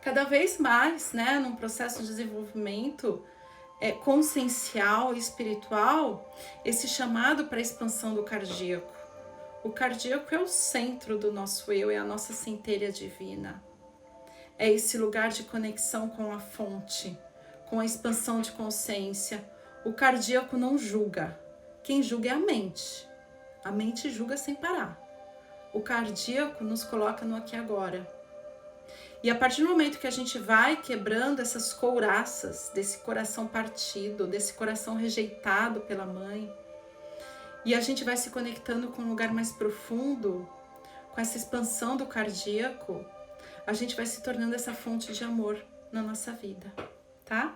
Cada vez mais, né, num processo de desenvolvimento consciencial e espiritual, esse chamado para a expansão do cardíaco. O cardíaco é o centro do nosso eu, é a nossa centelha divina. É esse lugar de conexão com a fonte, com a expansão de consciência. O cardíaco não julga. Quem julga é a mente. A mente julga sem parar. O cardíaco nos coloca no aqui e agora. E a partir do momento que a gente vai quebrando essas couraças desse coração partido, desse coração rejeitado pela mãe, e a gente vai se conectando com um lugar mais profundo, com essa expansão do cardíaco, a gente vai se tornando essa fonte de amor na nossa vida, tá?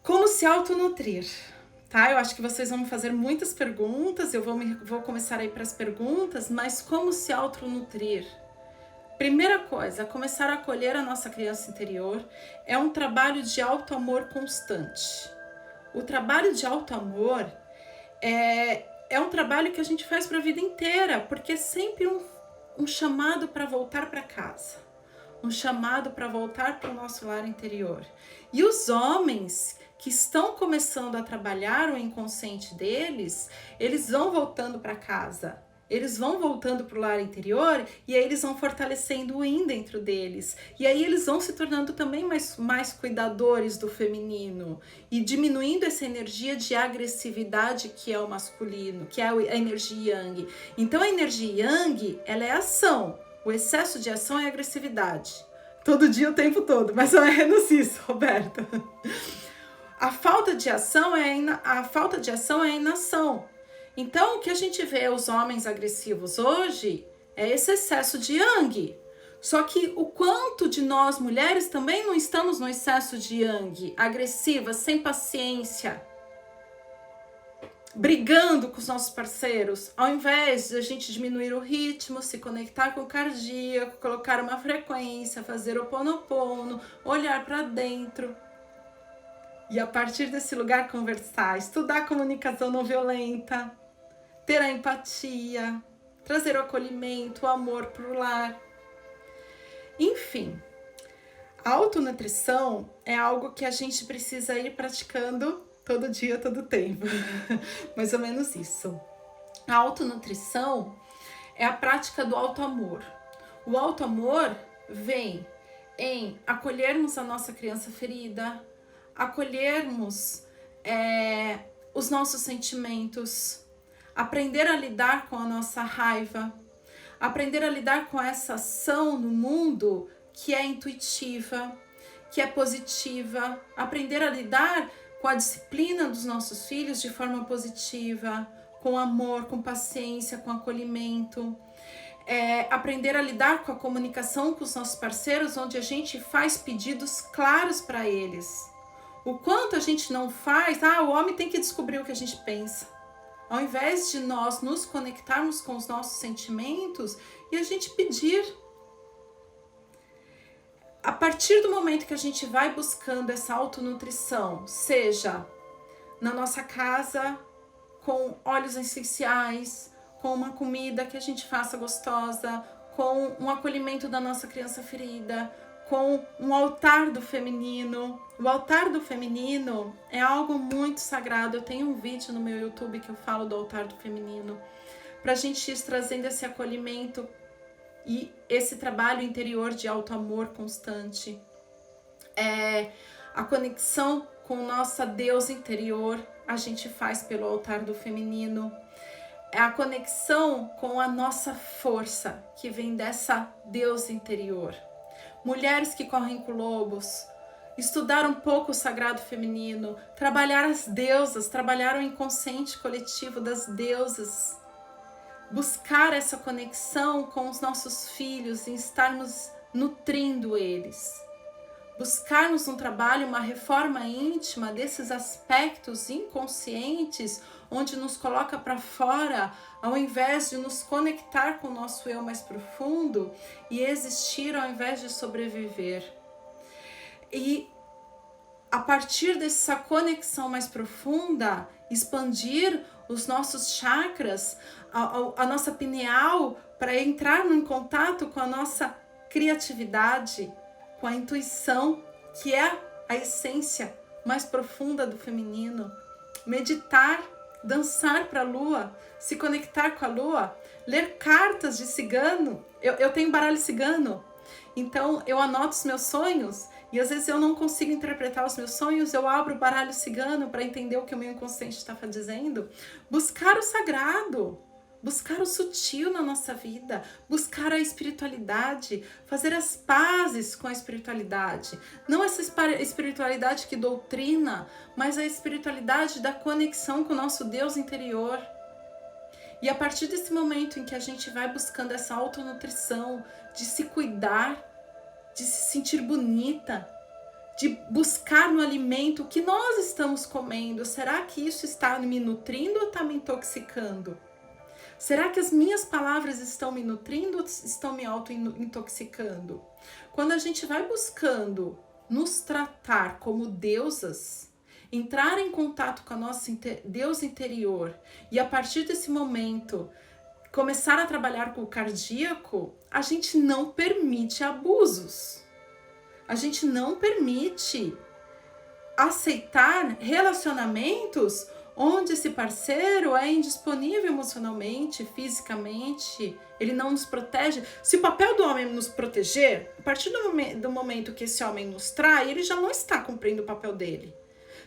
Como se autonutrir, tá? Eu acho que vocês vão fazer muitas perguntas, eu vou começar aí para as perguntas, mas como se autonutrir? Primeira coisa, começar a acolher a nossa criança interior é um trabalho de auto-amor constante. O trabalho de auto-amor é um trabalho que a gente faz para a vida inteira, porque é sempre um chamado para voltar para casa, um chamado para voltar para o nosso lar interior. E os homens que estão começando a trabalhar o inconsciente deles, eles vão voltando para casa, eles vão voltando para o lar interior e aí eles vão fortalecendo o yin dentro deles. E aí eles vão se tornando também mais cuidadores do feminino e diminuindo essa energia de agressividade que é o masculino, que é a energia yang. Então a energia yang, ela é ação. O excesso de ação é agressividade. Todo dia, o tempo todo, mas não é renúncio, Roberta. A falta de ação é a inação. Então, o que a gente vê os homens agressivos hoje é esse excesso de yang. Só que o quanto de nós mulheres também não estamos no excesso de yang, agressivas, sem paciência, brigando com os nossos parceiros, ao invés de a gente diminuir o ritmo, se conectar com o cardíaco, colocar uma frequência, fazer o Ho'oponopono, olhar para dentro. E a partir desse lugar conversar, estudar a comunicação não violenta, ter a empatia, trazer o acolhimento, o amor para o lar. Enfim, a autonutrição é algo que a gente precisa ir praticando todo dia, todo tempo. Mais ou menos isso. A autonutrição é a prática do auto-amor. O auto-amor vem em acolhermos a nossa criança ferida, acolhermos os nossos sentimentos, aprender a lidar com a nossa raiva, aprender a lidar com essa ação no mundo que é intuitiva, que é positiva, aprender a lidar com a disciplina dos nossos filhos de forma positiva, com amor, com paciência, com acolhimento. Aprender a lidar com a comunicação com os nossos parceiros, onde a gente faz pedidos claros para eles. O quanto a gente não faz, o homem tem que descobrir o que a gente pensa. Ao invés de nós nos conectarmos com os nossos sentimentos e a gente pedir. A partir do momento que a gente vai buscando essa autonutrição, seja na nossa casa, com óleos essenciais, com uma comida que a gente faça gostosa, com um acolhimento da nossa criança ferida, com um altar do feminino. O altar do feminino é algo muito sagrado. Eu tenho um vídeo no meu YouTube que eu falo do altar do feminino, para a gente ir trazendo esse acolhimento e esse trabalho interior de auto-amor constante. A conexão com nossa deusa interior a gente faz pelo altar do feminino. É a conexão com a nossa força que vem dessa deusa interior. Mulheres que correm com lobos, estudar um pouco o sagrado feminino, trabalhar as deusas, trabalhar o inconsciente coletivo das deusas, buscar essa conexão com os nossos filhos e estarmos nutrindo eles, buscarmos um trabalho, uma reforma íntima desses aspectos inconscientes onde nos coloca para fora, ao invés de nos conectar com o nosso eu mais profundo e existir ao invés de sobreviver. E a partir dessa conexão mais profunda, expandir os nossos chakras, a nossa pineal, para entrar em contato com a nossa criatividade, com a intuição, que é a essência mais profunda do feminino. Meditar, dançar para a lua, se conectar com a lua, ler cartas de cigano. Eu tenho baralho cigano, então eu anoto os meus sonhos e às vezes eu não consigo interpretar os meus sonhos, eu abro o baralho cigano para entender o que o meu inconsciente está dizendo. Buscar o sagrado, buscar o sutil na nossa vida, buscar a espiritualidade, fazer as pazes com a espiritualidade. Não essa espiritualidade que doutrina, mas a espiritualidade da conexão com o nosso Deus interior. E a partir desse momento em que a gente vai buscando essa autonutrição, de se cuidar, de se sentir bonita, de buscar no alimento o que nós estamos comendo. Será que isso está me nutrindo ou está me intoxicando? Será que as minhas palavras estão me nutrindo ou estão me auto-intoxicando? Quando a gente vai buscando nos tratar como deusas, entrar em contato com a nossa Deus interior e a partir desse momento começar a trabalhar com o cardíaco, a gente não permite abusos. A gente não permite aceitar relacionamentos onde esse parceiro é indisponível emocionalmente, fisicamente, ele não nos protege. Se o papel do homem é nos proteger, a partir do momento que esse homem nos trai, ele já não está cumprindo o papel dele.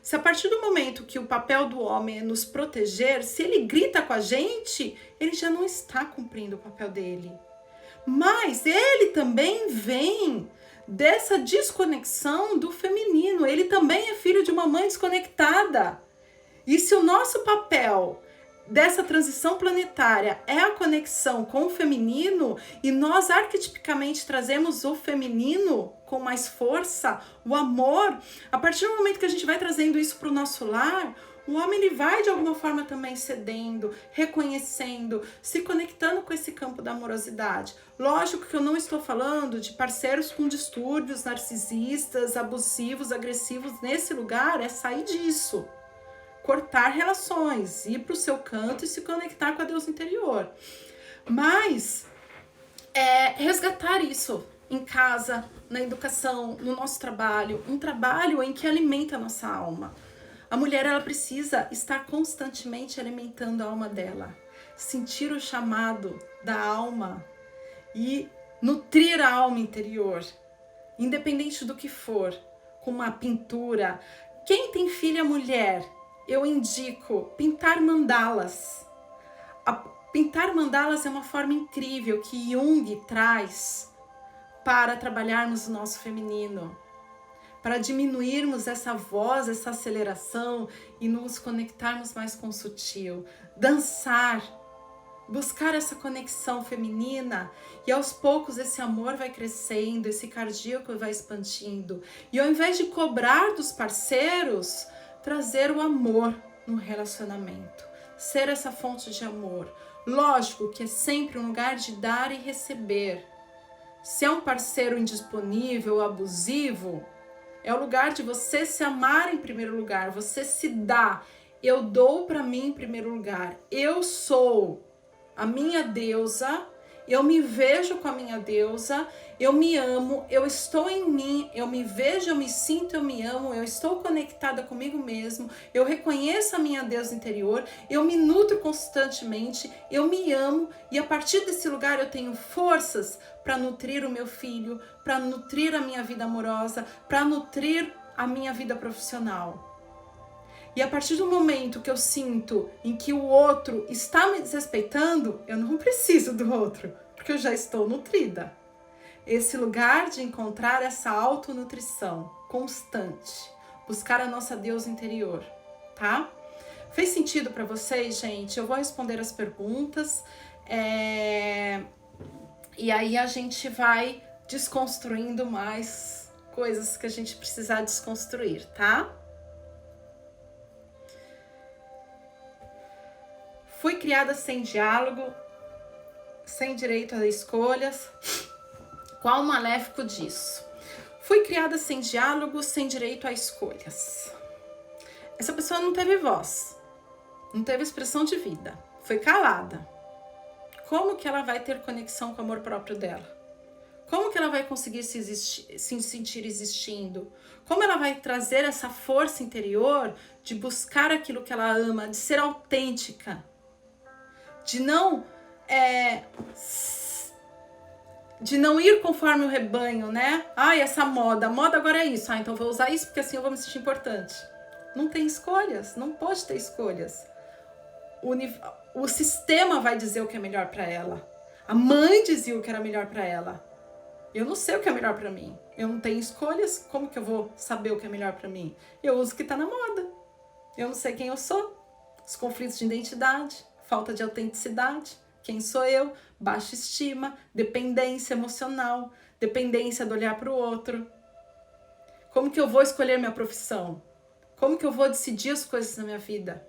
Se a partir do momento que o papel do homem é nos proteger, se ele grita com a gente, ele já não está cumprindo o papel dele. Mas ele também vem dessa desconexão do feminino. Ele também é filho de uma mãe desconectada. E se o nosso papel dessa transição planetária é a conexão com o feminino e nós arquetipicamente trazemos o feminino com mais força, o amor, a partir do momento que a gente vai trazendo isso para o nosso lar, o homem ele vai de alguma forma também cedendo, reconhecendo, se conectando com esse campo da amorosidade. Lógico que eu não estou falando de parceiros com distúrbios narcisistas, abusivos, agressivos. Nesse lugar é sair disso. Cortar relações, ir para o seu canto e se conectar com a Deus interior. Mas resgatar isso em casa, na educação, no nosso trabalho, um trabalho em que alimenta a nossa alma. A mulher ela precisa estar constantemente alimentando a alma dela, sentir o chamado da alma e nutrir a alma interior, independente do que for, com uma pintura. Quem tem filha mulher, eu indico pintar mandalas. Pintar mandalas é uma forma incrível que Jung traz para trabalharmos o nosso feminino, para diminuirmos essa voz, essa aceleração e nos conectarmos mais com o sutil. Dançar, buscar essa conexão feminina e aos poucos esse amor vai crescendo, esse cardíaco vai expandindo. E ao invés de cobrar dos parceiros, trazer o amor no relacionamento, ser essa fonte de amor. Lógico que é sempre um lugar de dar e receber. Se é um parceiro indisponível, abusivo, é o lugar de você se amar em primeiro lugar, você se dá. Eu dou para mim em primeiro lugar. Eu sou a minha deusa, eu me vejo com a minha deusa, eu me amo, eu estou em mim, eu me vejo, eu me sinto, eu me amo, eu estou conectada comigo mesmo, eu reconheço a minha deusa interior, eu me nutro constantemente, eu me amo e a partir desse lugar eu tenho forças para nutrir o meu filho, para nutrir a minha vida amorosa, para nutrir a minha vida profissional. E a partir do momento que eu sinto em que o outro está me desrespeitando, eu não preciso do outro, porque eu já estou nutrida. Esse lugar de encontrar essa autonutrição constante, buscar a nossa deusa interior, tá? Fez sentido para vocês, gente? Eu vou responder as perguntas e aí a gente vai desconstruindo mais coisas que a gente precisar desconstruir, tá? Fui criada sem diálogo, sem direito a escolhas. Qual o maléfico disso? Fui criada sem diálogo, sem direito a escolhas. Essa pessoa não teve voz, não teve expressão de vida, foi calada. Como que ela vai ter conexão com o amor próprio dela? Como que ela vai conseguir se sentir existindo? Como ela vai trazer essa força interior de buscar aquilo que ela ama, de ser autêntica, de não ir conforme o rebanho, né? Ai, essa moda, a moda agora é isso. Ah, então vou usar isso porque assim eu vou me sentir importante. Não tem escolhas, não pode ter escolhas. O sistema vai dizer o que é melhor para ela. A mãe dizia o que era melhor para ela. Eu não sei o que é melhor para mim. Eu não tenho escolhas. Como que eu vou saber o que é melhor para mim? Eu uso o que tá na moda. Eu não sei quem eu sou. Os conflitos de identidade, falta de autenticidade. Quem sou eu? Baixa estima, dependência emocional, dependência do olhar para o outro. Como que eu vou escolher minha profissão? Como que eu vou decidir as coisas na minha vida?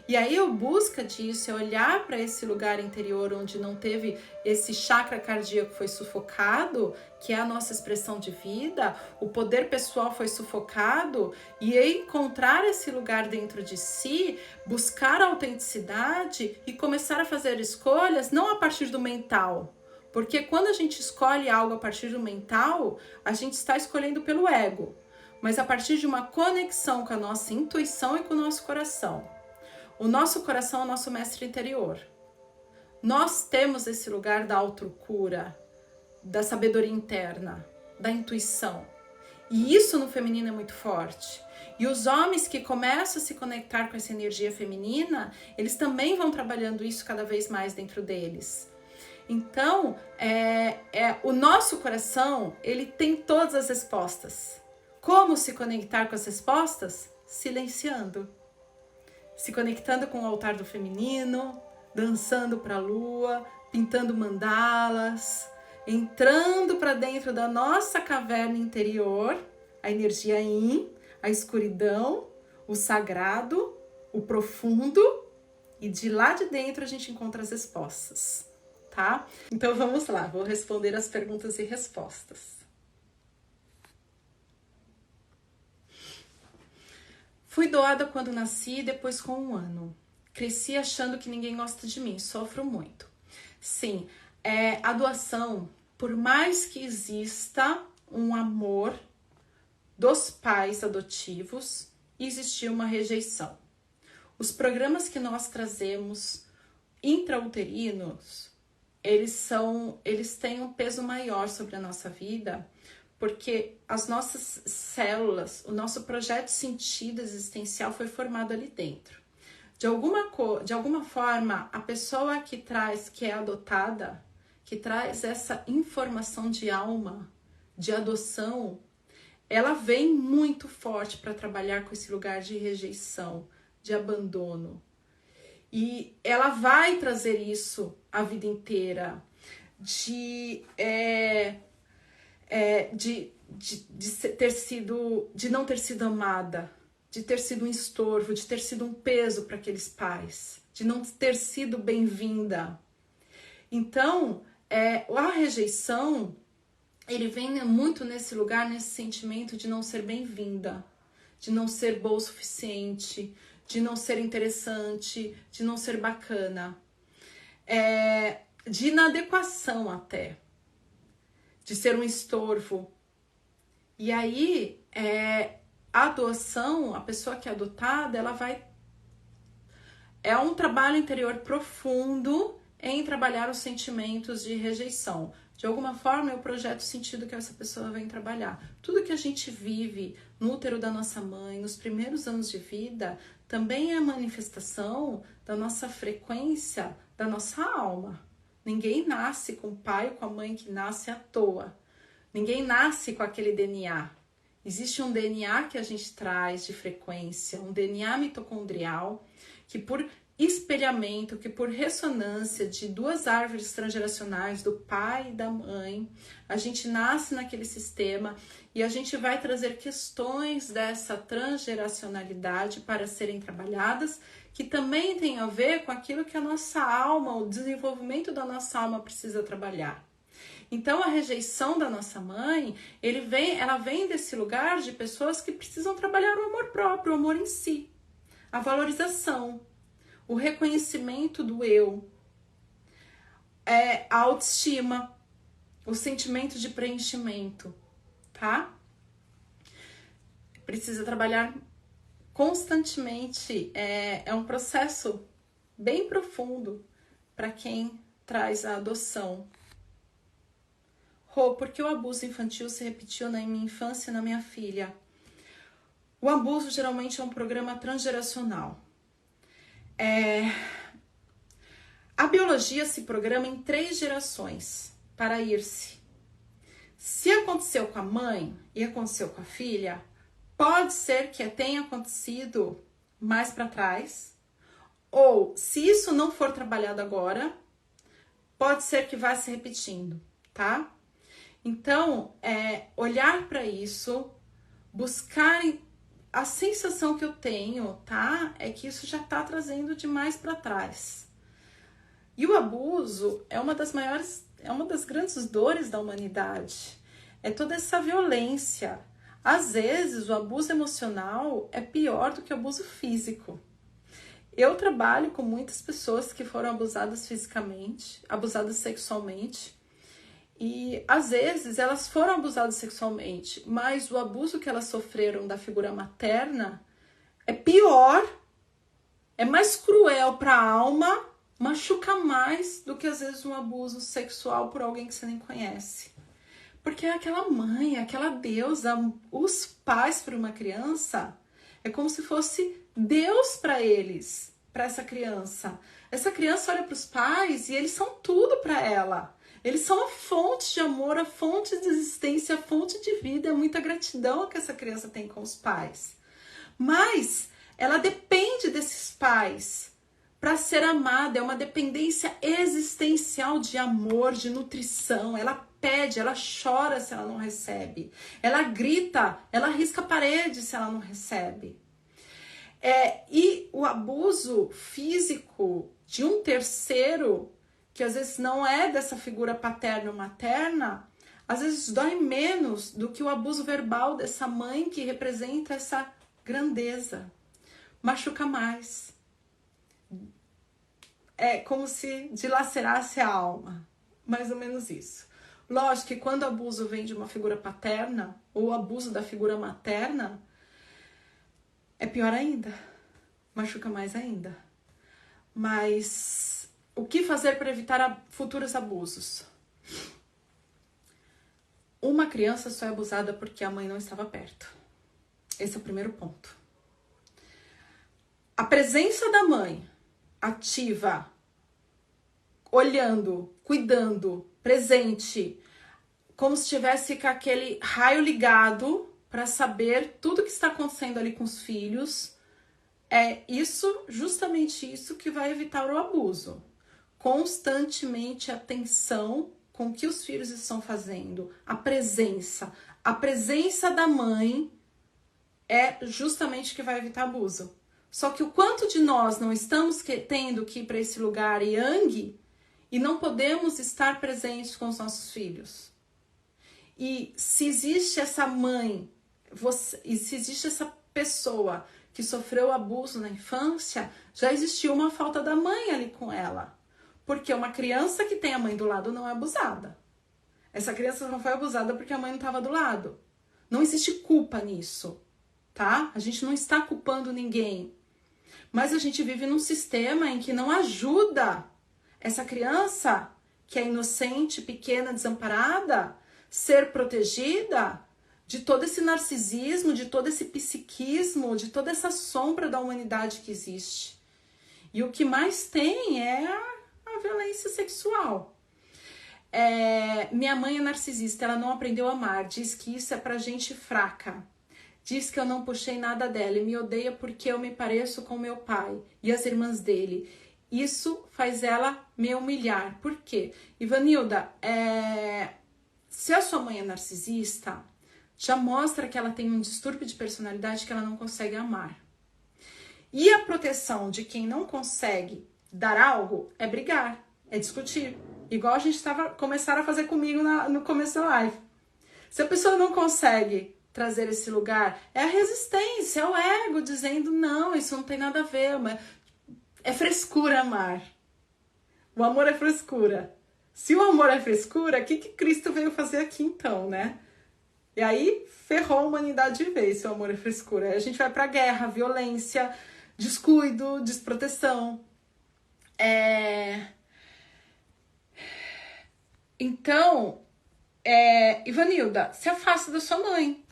E aí a busca disso é olhar para esse lugar interior onde não teve esse chakra cardíaco foi sufocado, que é a nossa expressão de vida, o poder pessoal foi sufocado, e encontrar esse lugar dentro de si, buscar a autenticidade e começar a fazer escolhas não a partir do mental. Porque quando a gente escolhe algo a partir do mental, a gente está escolhendo pelo ego, mas a partir de uma conexão com a nossa intuição e com o nosso coração. O nosso coração é o nosso mestre interior. Nós temos esse lugar da autocura, da sabedoria interna, da intuição. E isso no feminino é muito forte. E os homens que começam a se conectar com essa energia feminina, eles também vão trabalhando isso cada vez mais dentro deles. Então, o nosso coração, ele tem todas as respostas. Como se conectar com as respostas? Silenciando. Se conectando com o altar do feminino, dançando para a lua, pintando mandalas, entrando para dentro da nossa caverna interior, a energia yin, a escuridão, o sagrado, o profundo, e de lá de dentro a gente encontra as respostas, tá? Então vamos lá, vou responder as perguntas e respostas. Fui doada quando nasci e depois com 1 ano. Cresci achando que ninguém gosta de mim, sofro muito. Sim, a doação, por mais que exista um amor dos pais adotivos, existiu uma rejeição. Os programas que nós trazemos intrauterinos, eles têm um peso maior sobre a nossa vida, porque as nossas células, o nosso projeto de sentido existencial foi formado ali dentro. De alguma forma, a pessoa que é adotada, que traz essa informação de alma, de adoção, ela vem muito forte para trabalhar com esse lugar de rejeição, de abandono. E ela vai trazer isso a vida inteira, de não ter sido amada, de ter sido um estorvo, de ter sido um peso para aqueles pais, de não ter sido bem-vinda. Então, a rejeição, ele vem muito nesse lugar, nesse sentimento de não ser bem-vinda, de não ser boa o suficiente, de não ser interessante, de não ser bacana, de inadequação até, de ser um estorvo. E aí, a adoção, a pessoa que é adotada, ela vai... É um trabalho interior profundo em trabalhar os sentimentos de rejeição. De alguma forma, é o projeto sentido que essa pessoa vem trabalhar. Tudo que a gente vive no útero da nossa mãe, nos primeiros anos de vida, também é manifestação da nossa frequência, da nossa alma. Ninguém nasce com o pai ou com a mãe que nasce à toa. Ninguém nasce com aquele DNA. Existe um DNA que a gente traz de frequência, um DNA mitocondrial, que por espelhamento, que por ressonância de 2 árvores transgeracionais, do pai e da mãe, a gente nasce naquele sistema e a gente vai trazer questões dessa transgeracionalidade para serem trabalhadas, que também tem a ver com aquilo que a nossa alma, o desenvolvimento da nossa alma precisa trabalhar. Então, a rejeição da nossa mãe, ela vem desse lugar de pessoas que precisam trabalhar o amor próprio, o amor em si, a valorização, o reconhecimento do eu, a autoestima, o sentimento de preenchimento, tá? Precisa trabalhar constantemente, é um processo bem profundo para quem traz a adoção. Porque o abuso infantil se repetiu na minha infância e na minha filha. O abuso geralmente é um programa transgeracional. A biologia se programa em 3 gerações para ir-se. Se aconteceu com a mãe e aconteceu com a filha, pode ser que tenha acontecido mais para trás, ou se isso não for trabalhado agora, pode ser que vá se repetindo, tá? Então, olhar para isso, buscar a sensação que eu tenho, tá? É que isso já tá trazendo demais para trás. E o abuso é uma das grandes dores da humanidade. É toda essa violência. Às vezes, o abuso emocional é pior do que o abuso físico. Eu trabalho com muitas pessoas que foram abusadas fisicamente, abusadas sexualmente. E, às vezes, elas foram abusadas sexualmente, mas o abuso que elas sofreram da figura materna é pior, é mais cruel para a alma, machuca mais do que, às vezes, um abuso sexual por alguém que você nem conhece. Porque é aquela mãe, aquela deusa, os pais para uma criança, é como se fosse Deus para eles, para essa criança. Essa criança olha para os pais e eles são tudo para ela. Eles são a fonte de amor, a fonte de existência, a fonte de vida, é muita gratidão que essa criança tem com os pais. Mas ela depende desses pais para ser amada, é uma dependência existencial de amor, de nutrição. Ela pede, ela chora se ela não recebe. Ela grita, ela risca a parede se ela não recebe. E o abuso físico de um terceiro, que às vezes não é dessa figura paterna ou materna, às vezes dói menos do que o abuso verbal dessa mãe que representa essa grandeza. Machuca mais. É como se dilacerasse a alma. Mais ou menos isso. Lógico que quando o abuso vem de uma figura paterna, ou o abuso da figura materna, é pior ainda. Machuca mais ainda. Mas o que fazer para evitar futuros abusos? Uma criança só é abusada porque a mãe não estava perto. Esse é o primeiro ponto. A presença da mãe ativa, olhando, cuidando, presente, como se estivesse com aquele raio ligado para saber tudo que está acontecendo ali com os filhos, justamente isso que vai evitar o abuso. Constantemente atenção com o que os filhos estão fazendo, a presença da mãe é justamente o que vai evitar abuso. Só que o quanto de nós não estamos tendo que ir para esse lugar yang e não podemos estar presentes com os nossos filhos. E se existe essa mãe, e se existe essa pessoa que sofreu abuso na infância, já existiu uma falta da mãe ali com ela. Porque uma criança que tem a mãe do lado não é abusada. Essa criança não foi abusada porque a mãe não estava do lado. Não existe culpa nisso, tá? A gente não está culpando ninguém. Mas a gente vive num sistema em que não ajuda essa criança, que é inocente, pequena, desamparada, ser protegida de todo esse narcisismo, de todo esse psiquismo, de toda essa sombra da humanidade que existe. E o que mais tem é a violência sexual. Minha mãe é narcisista, ela não aprendeu a amar, diz que isso é pra gente fraca. Diz que eu não puxei nada dela e me odeia porque eu me pareço com meu pai e as irmãs dele. Isso faz ela me humilhar. Por quê? Ivanilda, se a sua mãe é narcisista, já mostra que ela tem um distúrbio de personalidade que ela não consegue amar. E a proteção de quem não consegue dar algo é brigar, é discutir. Igual a gente começaram a fazer comigo no começo da live. Se a pessoa não consegue trazer esse lugar, é a resistência, é o ego dizendo, não, isso não tem nada a ver, mas é frescura amar. O amor é frescura. Se o amor é frescura, o que Cristo veio fazer aqui então, né? E aí ferrou a humanidade de vez se o amor é frescura. Aí a gente vai pra guerra, violência, descuido, desproteção. Então, Ivanilda, se afasta da sua mãe.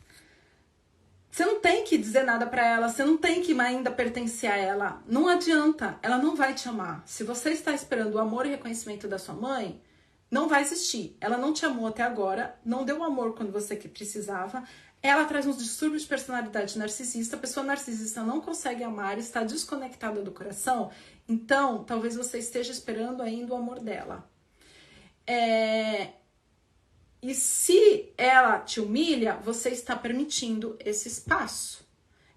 Você não tem que dizer nada pra ela, você não tem que ainda pertencer a ela. Não adianta, ela não vai te amar. Se você está esperando o amor e reconhecimento da sua mãe, não vai existir. Ela não te amou até agora, não deu amor quando você precisava. Ela traz uns distúrbios de personalidade narcisista. A pessoa narcisista não consegue amar, está desconectada do coração. Então, talvez você esteja esperando ainda o amor dela. E se ela te humilha, você está permitindo esse espaço.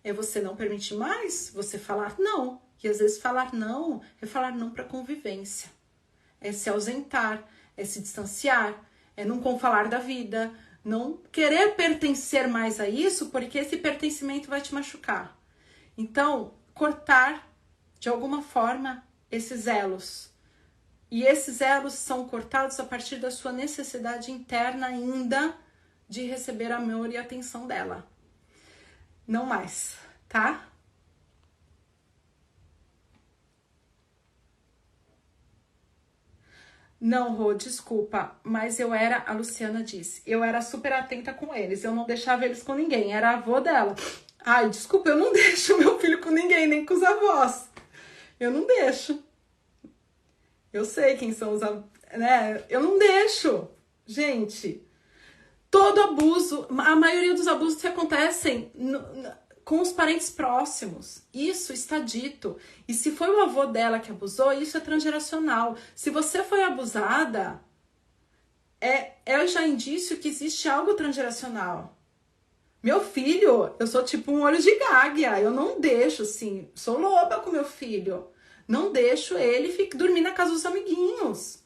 É você não permitir mais, você falar não. E às vezes falar não é falar não para convivência. É se ausentar, é se distanciar, é não falar da vida, não querer pertencer mais a isso, porque esse pertencimento vai te machucar. Então, cortar de alguma forma esses elos. E esses elos são cortados a partir da sua necessidade interna ainda de receber amor e atenção dela. Não mais, tá? Não, Rô, desculpa, mas a Luciana disse, eu era super atenta com eles, eu não deixava eles com ninguém, era a avó dela. Ai, desculpa, eu não deixo meu filho com ninguém, nem com os avós. Eu não deixo. Eu sei quem são os avós, né? Eu não deixo. Gente, todo abuso, a maioria dos abusos que acontecem com os parentes próximos. Isso está dito. E se foi o avô dela que abusou, isso é transgeracional. Se você foi abusada, é já indício que existe algo transgeracional. Meu filho, eu sou tipo um olho de gáguia. Eu não deixo, assim, sou loba com meu filho. Não deixo ele dormir na casa dos amiguinhos.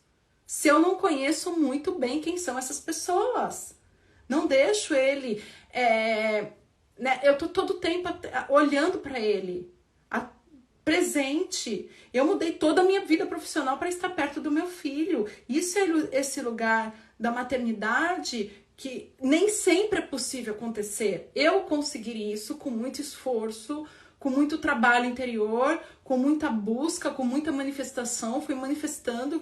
Se eu não conheço muito bem quem são essas pessoas. Não deixo ele... né? Eu tô todo o tempo olhando para ele, presente. Eu mudei toda a minha vida profissional para estar perto do meu filho. Isso é esse lugar da maternidade que nem sempre é possível acontecer. Eu consegui isso com muito esforço, com muito trabalho interior, com muita busca, com muita manifestação. Fui manifestando,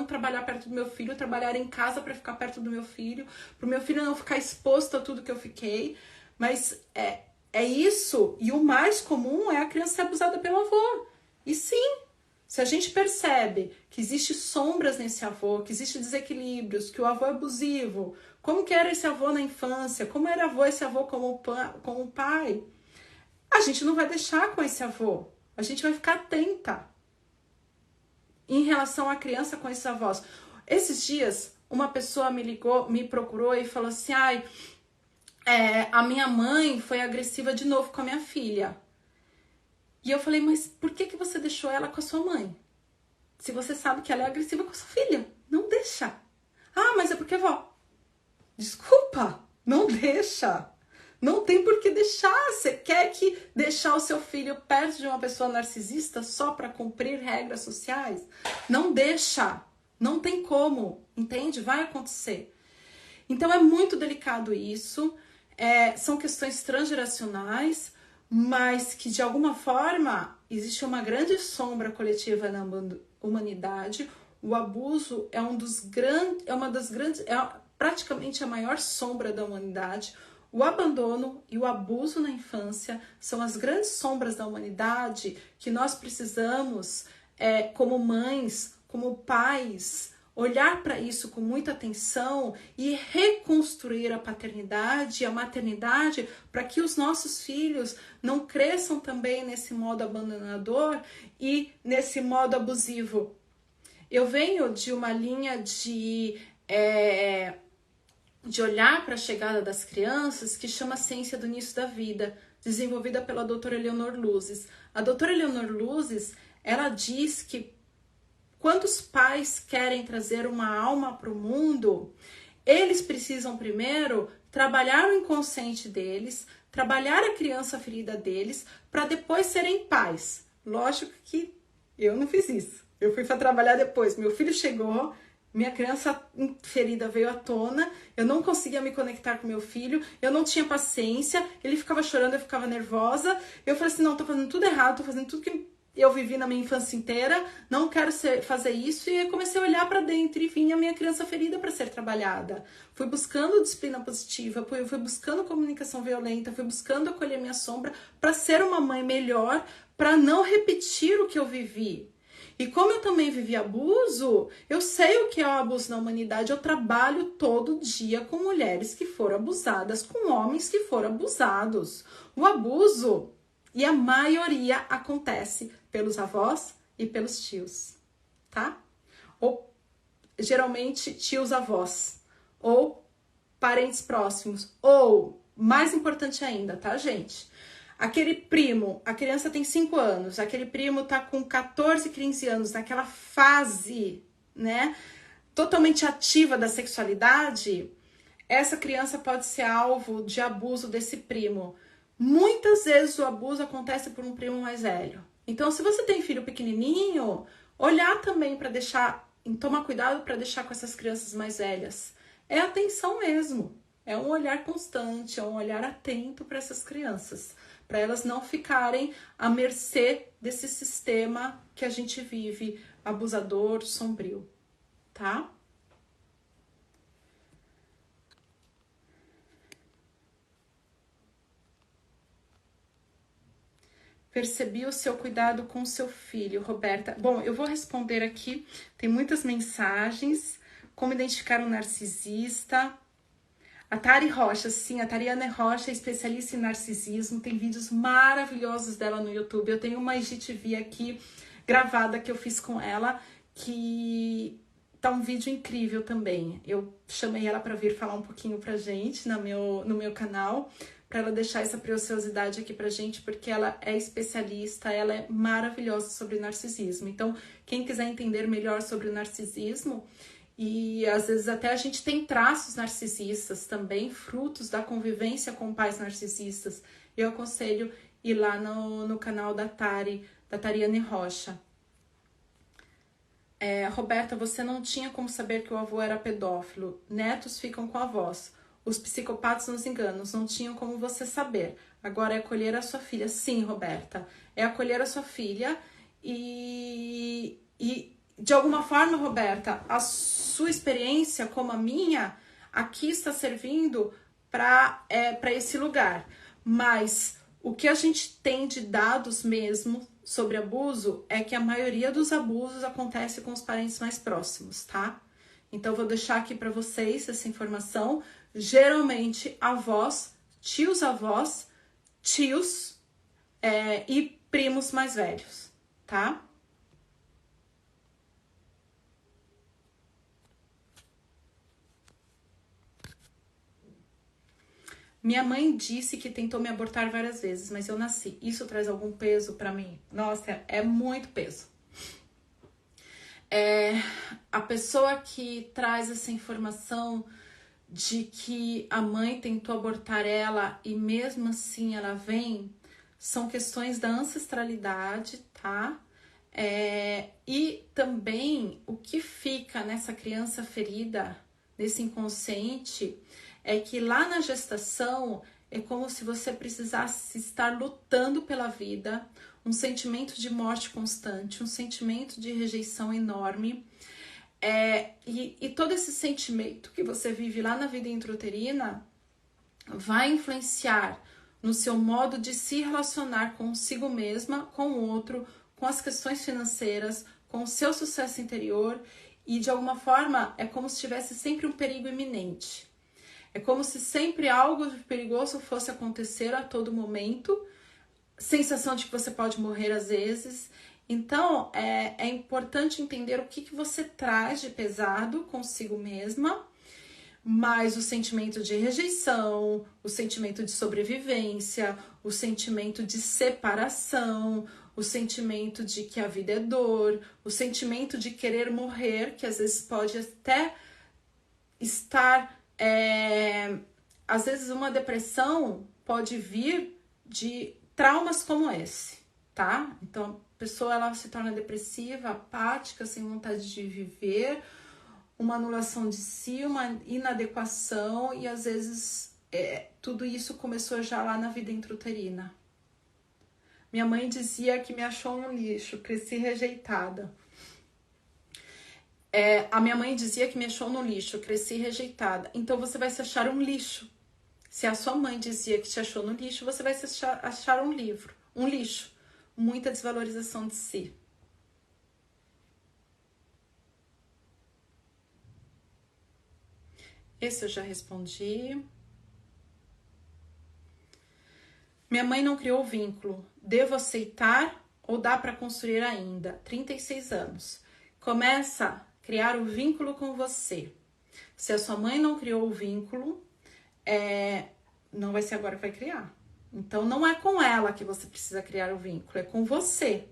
trabalhar perto do meu filho, trabalhar em casa para ficar perto do meu filho, para o meu filho não ficar exposto a tudo que eu fiquei. Mas é isso, e o mais comum é a criança ser abusada pelo avô. E sim, se a gente percebe que existe sombras nesse avô, que existe desequilíbrios, que o avô é abusivo, como que era esse avô na infância, como era esse avô como pai, a gente não vai deixar com esse avô. A gente vai ficar atenta em relação à criança com esses avós. Esses dias, uma pessoa me procurou e falou assim, a minha mãe foi agressiva de novo com a minha filha. E eu falei, mas por que você deixou ela com a sua mãe? Se você sabe que ela é agressiva com a sua filha, não deixa. Ah, mas é porque vó. Desculpa, não deixa. Não tem por que deixar. Você quer que deixar o seu filho perto de uma pessoa narcisista só para cumprir regras sociais? Não deixa. Não tem como, entende? Vai acontecer. Então é muito delicado isso. São questões transgeracionais, mas que de alguma forma existe uma grande sombra coletiva na humanidade. O abuso é praticamente a maior sombra da humanidade. O abandono e o abuso na infância são as grandes sombras da humanidade que nós precisamos, como mães, como pais, olhar para isso com muita atenção e reconstruir a paternidade e a maternidade para que os nossos filhos não cresçam também nesse modo abandonador e nesse modo abusivo. Eu venho de uma linha de olhar para a chegada das crianças que chama Ciência do Início da Vida, desenvolvida pela doutora Eleonor Luzes. A doutora Eleonor Luzes, ela diz que quando os pais querem trazer uma alma para o mundo, eles precisam primeiro trabalhar o inconsciente deles, trabalhar a criança ferida deles, para depois serem pais. Lógico que eu não fiz isso. Eu fui para trabalhar depois. Meu filho chegou, minha criança ferida veio à tona, eu não conseguia me conectar com meu filho, eu não tinha paciência, ele ficava chorando, eu ficava nervosa. Eu falei assim, não, tô fazendo tudo errado, tô fazendo tudo que eu vivi na minha infância inteira, não quero fazer isso, e eu comecei a olhar para dentro e vinha a minha criança ferida para ser trabalhada. Fui buscando disciplina positiva, fui buscando comunicação violenta, fui buscando acolher minha sombra para ser uma mãe melhor, para não repetir o que eu vivi. E como eu também vivi abuso, eu sei o que é o abuso na humanidade, eu trabalho todo dia com mulheres que foram abusadas, com homens que foram abusados. O abuso, e a maioria acontece pelos avós e pelos tios, tá? Ou geralmente tios avós, ou parentes próximos, ou mais importante ainda, tá, gente? Aquele primo, a criança tem 5 anos, aquele primo tá com 14, 15 anos, naquela fase, né, totalmente ativa da sexualidade, essa criança pode ser alvo de abuso desse primo. Muitas vezes o abuso acontece por um primo mais velho. Então, se você tem filho pequenininho, olhar também para deixar, tomar cuidado para deixar com essas crianças mais velhas. É atenção mesmo, é um olhar constante, é um olhar atento para essas crianças, para elas não ficarem à mercê desse sistema que a gente vive, abusador, sombrio, tá? Percebi o seu cuidado com o seu filho, Roberta. Bom, eu vou responder aqui, tem muitas mensagens. Como identificar um narcisista? A Tari Rocha, sim, a Tariana Rocha é especialista em narcisismo, tem vídeos maravilhosos dela no YouTube. Eu tenho uma IGTV aqui gravada que eu fiz com ela, que tá um vídeo incrível também. Eu chamei ela para vir falar um pouquinho pra gente no meu canal, para ela deixar essa preciosidade aqui pra gente, porque ela é especialista, ela é maravilhosa sobre narcisismo. Então, quem quiser entender melhor sobre o narcisismo, e às vezes até a gente tem traços narcisistas também, frutos da convivência com pais narcisistas, eu aconselho ir lá no canal da Tariane Rocha. Roberta, você não tinha como saber que o avô era pedófilo. Netos ficam com avós. Os psicopatas nos enganam, não tinham como você saber. Agora é acolher a sua filha. Sim, Roberta, é acolher a sua filha e de alguma forma, Roberta, a sua experiência como a minha aqui está servindo para esse lugar. Mas o que a gente tem de dados mesmo sobre abuso é que a maioria dos abusos acontece com os parentes mais próximos, tá? Então, vou deixar aqui para vocês essa informação. Geralmente, avós, tios-avós, tios e primos mais velhos, tá? Minha mãe disse que tentou me abortar várias vezes, mas eu nasci. Isso traz algum peso pra mim? Nossa, é muito peso. A pessoa que traz essa informação de que a mãe tentou abortar ela e mesmo assim ela vem, são questões da ancestralidade, tá? E também o que fica nessa criança ferida, nesse inconsciente, é que lá na gestação é como se você precisasse estar lutando pela vida, um sentimento de morte constante, um sentimento de rejeição enorme. E todo esse sentimento que você vive lá na vida intrauterina vai influenciar no seu modo de se relacionar consigo mesma, com o outro, com as questões financeiras, com o seu sucesso interior, e de alguma forma é como se tivesse sempre um perigo iminente. É como se sempre algo perigoso fosse acontecer a todo momento, sensação de que você pode morrer às vezes. Então, é importante entender o que você traz de pesado consigo mesma, mas o sentimento de rejeição, o sentimento de sobrevivência, o sentimento de separação, o sentimento de que a vida é dor, o sentimento de querer morrer, que às vezes pode até estar... às vezes uma depressão pode vir de traumas como esse, tá? Então a pessoa ela se torna depressiva, apática, sem vontade de viver, uma anulação de si, uma inadequação e às vezes tudo isso começou já lá na vida intrauterina. Minha mãe dizia que me achou um lixo, cresci rejeitada. A minha mãe dizia que me achou no lixo, cresci rejeitada. Então você vai se achar um lixo. Se a sua mãe dizia que te achou no lixo, você vai se achar um lixo. Muita desvalorização de si. Esse eu já respondi. Minha mãe não criou vínculo. Devo aceitar ou dá para construir ainda? 36 anos. Começa a criar o vínculo com você. Se a sua mãe não criou o vínculo, não vai ser agora que vai criar. Então não é com ela que você precisa criar o vínculo, é com você.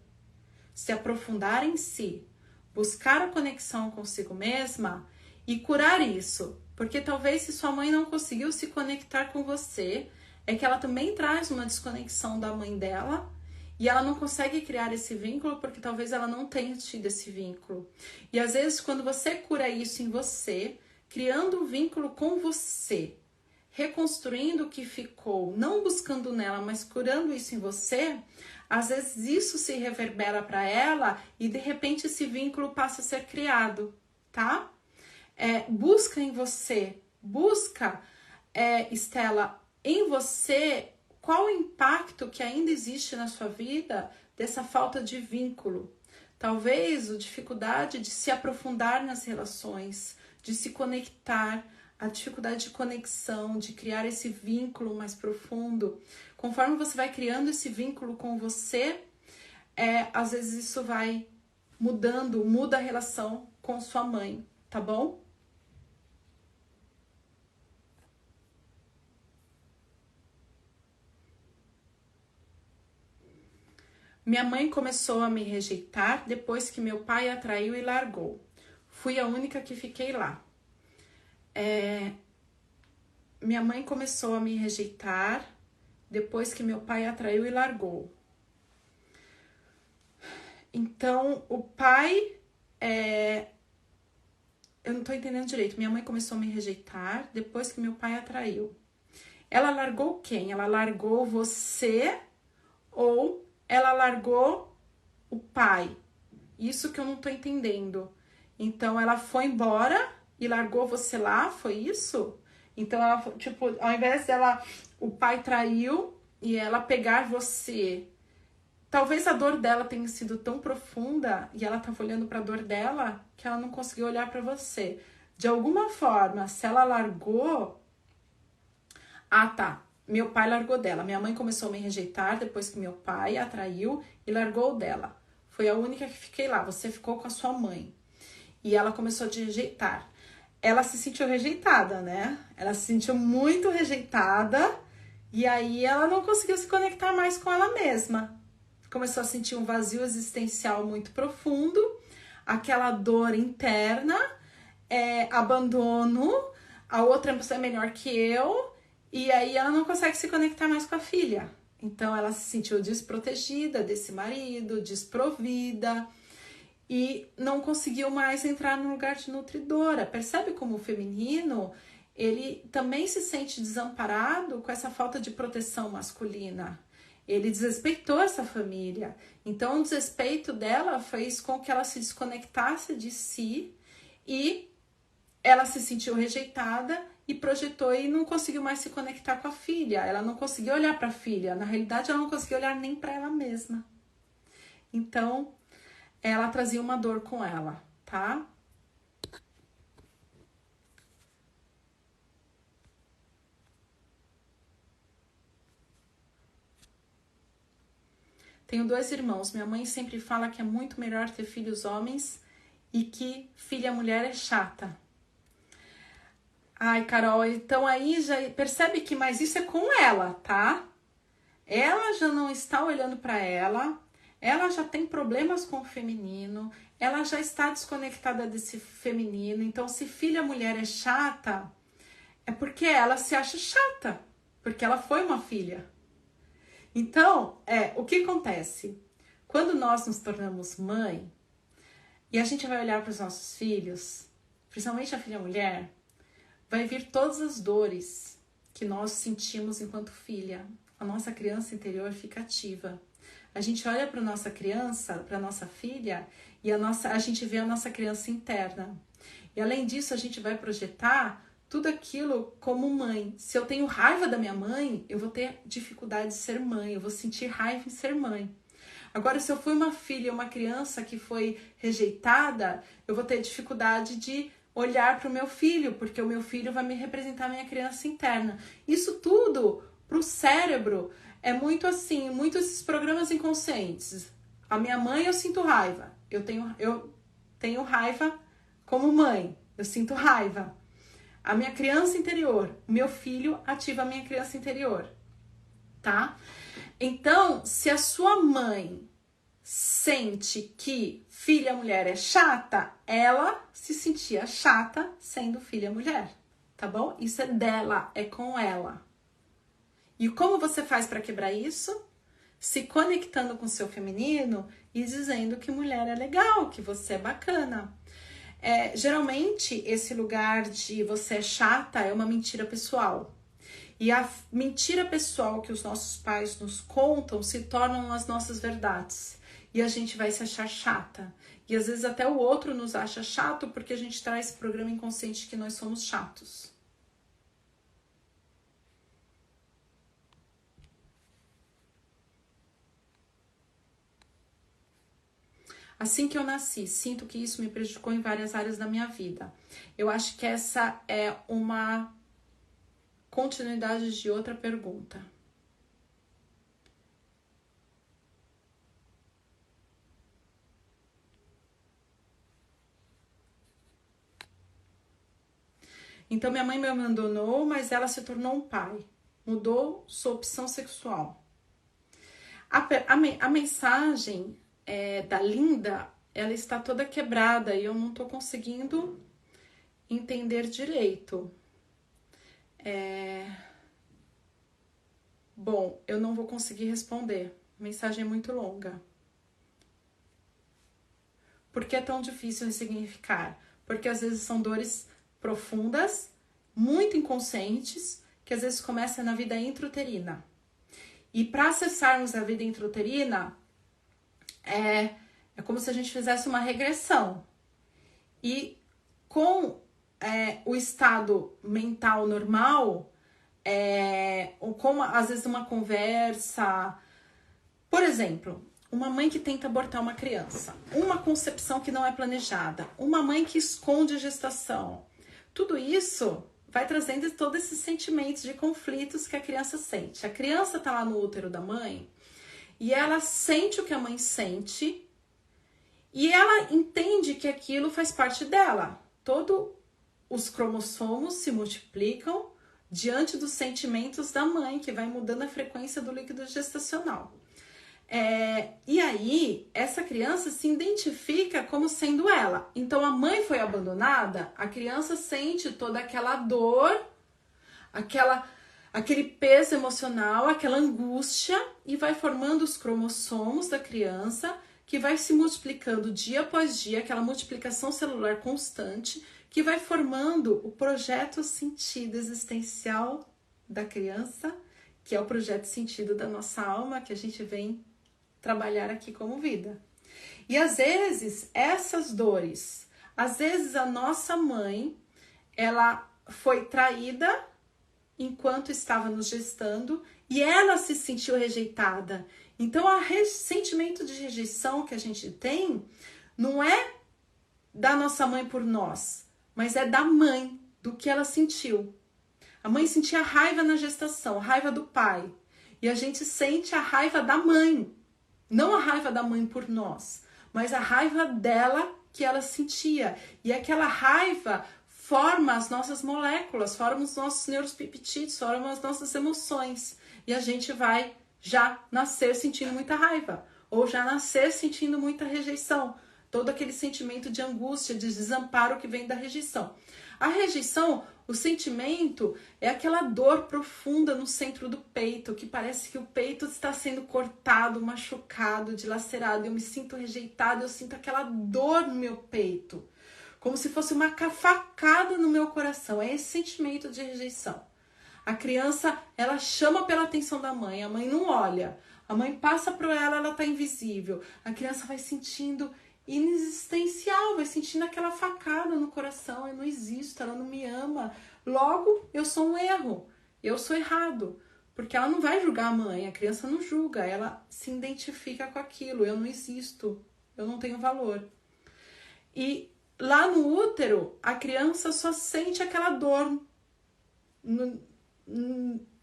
Se aprofundar em si, buscar a conexão consigo mesma e curar isso. Porque talvez se sua mãe não conseguiu se conectar com você, é que ela também traz uma desconexão da mãe dela e ela não consegue criar esse vínculo porque talvez ela não tenha tido esse vínculo. E às vezes quando você cura isso em você, criando um vínculo com você, reconstruindo o que ficou, não buscando nela, mas curando isso em você, às vezes isso se reverbera para ela e de repente esse vínculo passa a ser criado, tá? Busca em você, Estela, em você, qual o impacto que ainda existe na sua vida dessa falta de vínculo? Talvez a dificuldade de se aprofundar nas relações, de se conectar, a dificuldade de conexão, de criar esse vínculo mais profundo. Conforme você vai criando esse vínculo com você, às vezes isso vai muda a relação com sua mãe, tá bom? Minha mãe começou a me rejeitar depois que meu pai a traiu e largou. Fui a única que fiquei lá. Minha mãe começou a me rejeitar depois que meu pai a traiu e largou. Então, o pai... Eu não tô entendendo direito. Minha mãe começou a me rejeitar depois que meu pai a traiu. Ela largou quem? Ela largou você ou ela largou o pai? Isso que eu não tô entendendo. Então, ela foi embora e largou você lá, foi isso? Então, ela, tipo, ao invés dela, o pai traiu e ela pegar você. Talvez a dor dela tenha sido tão profunda e ela tava olhando pra dor dela que ela não conseguiu olhar pra você. De alguma forma, se ela largou... Ah, tá. Meu pai largou dela. Minha mãe começou a me rejeitar depois que meu pai a traiu e largou dela. Foi a única que fiquei lá. Você ficou com a sua mãe. E ela começou a te rejeitar. Ela se sentiu rejeitada, né? Ela se sentiu muito rejeitada. E aí ela não conseguiu se conectar mais com ela mesma. Começou a sentir um vazio existencial muito profundo. Aquela dor interna. Abandono. A outra pessoa é melhor que eu. E aí ela não consegue se conectar mais com a filha. Então ela se sentiu desprotegida desse marido, desprovida e não conseguiu mais entrar no lugar de nutridora. Percebe como o feminino, ele também se sente desamparado com essa falta de proteção masculina. Ele desrespeitou essa família. Então o desrespeito dela fez com que ela se desconectasse de si e ela se sentiu rejeitada e projetou e não conseguiu mais se conectar com a filha. Ela não conseguiu olhar para a filha. Na realidade, ela não conseguiu olhar nem para ela mesma. Então, ela trazia uma dor com ela, tá? Tenho 2 irmãos. Minha mãe sempre fala que é muito melhor ter filhos homens e que filha mulher é chata. Ai, Carol, então aí já percebe que, mas isso é com ela, tá? Ela já não está olhando para ela já tem problemas com o feminino, ela já está desconectada desse feminino. Então, se filha mulher é chata, é porque ela se acha chata, porque ela foi uma filha. Então, o que acontece? Quando nós nos tornamos mãe e a gente vai olhar para os nossos filhos, principalmente a filha mulher, vai vir todas as dores que nós sentimos enquanto filha. A nossa criança interior fica ativa. A gente olha para nossa criança, para nossa filha, e a gente vê a nossa criança interna. E além disso, a gente vai projetar tudo aquilo como mãe. Se eu tenho raiva da minha mãe, eu vou ter dificuldade de ser mãe, eu vou sentir raiva em ser mãe. Agora, se eu fui uma filha, uma criança que foi rejeitada, eu vou ter dificuldade de olhar para o meu filho, porque o meu filho vai me representar a minha criança interna. Isso tudo, para o cérebro, é muito assim, muitos esses programas inconscientes. A minha mãe, eu sinto raiva. Eu tenho raiva como mãe. Eu sinto raiva. A minha criança interior, o meu filho ativa a minha criança interior, tá? Então, se a sua mãe sente que filha mulher é chata, ela se sentia chata sendo filha mulher, tá bom? Isso é dela, é com ela. E como você faz para quebrar isso? Se conectando com o seu feminino e dizendo que mulher é legal, que você é bacana. Geralmente, esse lugar de você é chata é uma mentira pessoal. E a mentira pessoal que os nossos pais nos contam se tornam as nossas verdades. E a gente vai se achar chata. E às vezes até o outro nos acha chato porque a gente traz esse programa inconsciente que nós somos chatos. Assim que eu nasci, sinto que isso me prejudicou em várias áreas da minha vida. Eu acho que essa é uma continuidade de outra pergunta. Então, minha mãe me abandonou, mas ela se tornou um pai. Mudou sua opção sexual. A mensagem da Linda, ela está toda quebrada e eu não estou conseguindo entender direito. Bom, eu não vou conseguir responder. A mensagem é muito longa. Por que é tão difícil ressignificar? Porque às vezes são dores profundas, muito inconscientes, que às vezes começam na vida intrauterina. E para acessarmos a vida intrauterina, é como se a gente fizesse uma regressão. E com o estado mental normal, ou com às vezes uma conversa, por exemplo, uma mãe que tenta abortar uma criança, uma concepção que não é planejada, uma mãe que esconde a gestação, tudo isso vai trazendo todos esses sentimentos de conflitos que a criança sente. A criança tá lá no útero da mãe e ela sente o que a mãe sente e ela entende que aquilo faz parte dela. Todos os cromossomos se multiplicam diante dos sentimentos da mãe, que vai mudando a frequência do líquido gestacional. E aí, essa criança se identifica como sendo ela. Então, a mãe foi abandonada, a criança sente toda aquela dor, aquele peso emocional, aquela angústia, e vai formando os cromossomos da criança, que vai se multiplicando dia após dia, aquela multiplicação celular constante, que vai formando o projeto sentido existencial da criança, que é o projeto sentido da nossa alma, que a gente vem trabalhar aqui como vida. E às vezes, essas dores, às vezes a nossa mãe, ela foi traída enquanto estava nos gestando e ela se sentiu rejeitada. Então, o sentimento de rejeição que a gente tem não é da nossa mãe por nós, mas é da mãe, do que ela sentiu. A mãe sentia raiva na gestação, raiva do pai. E a gente sente a raiva da mãe. Não a raiva da mãe por nós, mas a raiva dela que ela sentia. E aquela raiva forma as nossas moléculas, forma os nossos neuropeptídeos, forma as nossas emoções. E a gente vai já nascer sentindo muita raiva, ou já nascer sentindo muita rejeição. Todo aquele sentimento de angústia, de desamparo que vem da rejeição. A rejeição, o sentimento, é aquela dor profunda no centro do peito, que parece que o peito está sendo cortado, machucado, dilacerado. Eu me sinto rejeitada, eu sinto aquela dor no meu peito, como se fosse uma facada no meu coração. É esse sentimento de rejeição. A criança, ela chama pela atenção da mãe, a mãe não olha. A mãe passa por ela está invisível. A criança vai sentindo inexistencial, vai sentindo aquela facada no coração. Eu não existo, ela não me ama. Logo, eu sou um erro, eu sou errado. Porque ela não vai julgar a mãe, a criança não julga, ela se identifica com aquilo. Eu não existo, eu não tenho valor. E lá no útero, a criança só sente aquela dor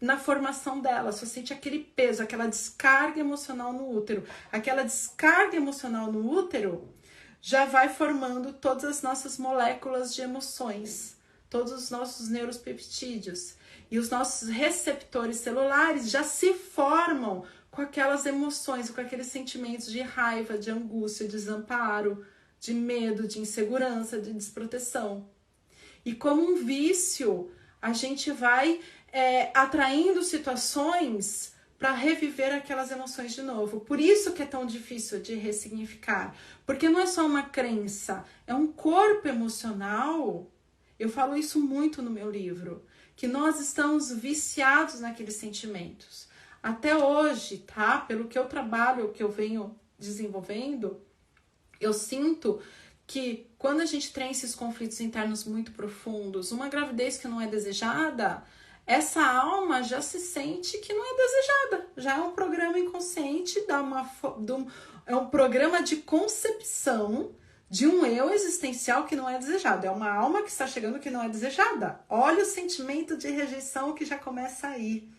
na formação dela, só sente aquele peso, aquela descarga emocional no útero. Aquela descarga emocional no útero já vai formando todas as nossas moléculas de emoções, todos os nossos neuropeptídeos. E os nossos receptores celulares já se formam com aquelas emoções, com aqueles sentimentos de raiva, de angústia, de desamparo, de medo, de insegurança, de desproteção. E como um vício, a gente vai atraindo situações para reviver aquelas emoções de novo. Por isso que é tão difícil de ressignificar. Porque não é só uma crença, é um corpo emocional. Eu falo isso muito no meu livro, que nós estamos viciados naqueles sentimentos. Até hoje, tá? Pelo que eu trabalho, o que eu venho desenvolvendo, eu sinto que quando a gente tem esses conflitos internos muito profundos, uma gravidez que não é desejada, essa alma já se sente que não é desejada. Já é um programa inconsciente, é um programa de concepção de um eu existencial que não é desejado. É uma alma que está chegando que não é desejada. Olha o sentimento de rejeição que já começa aí.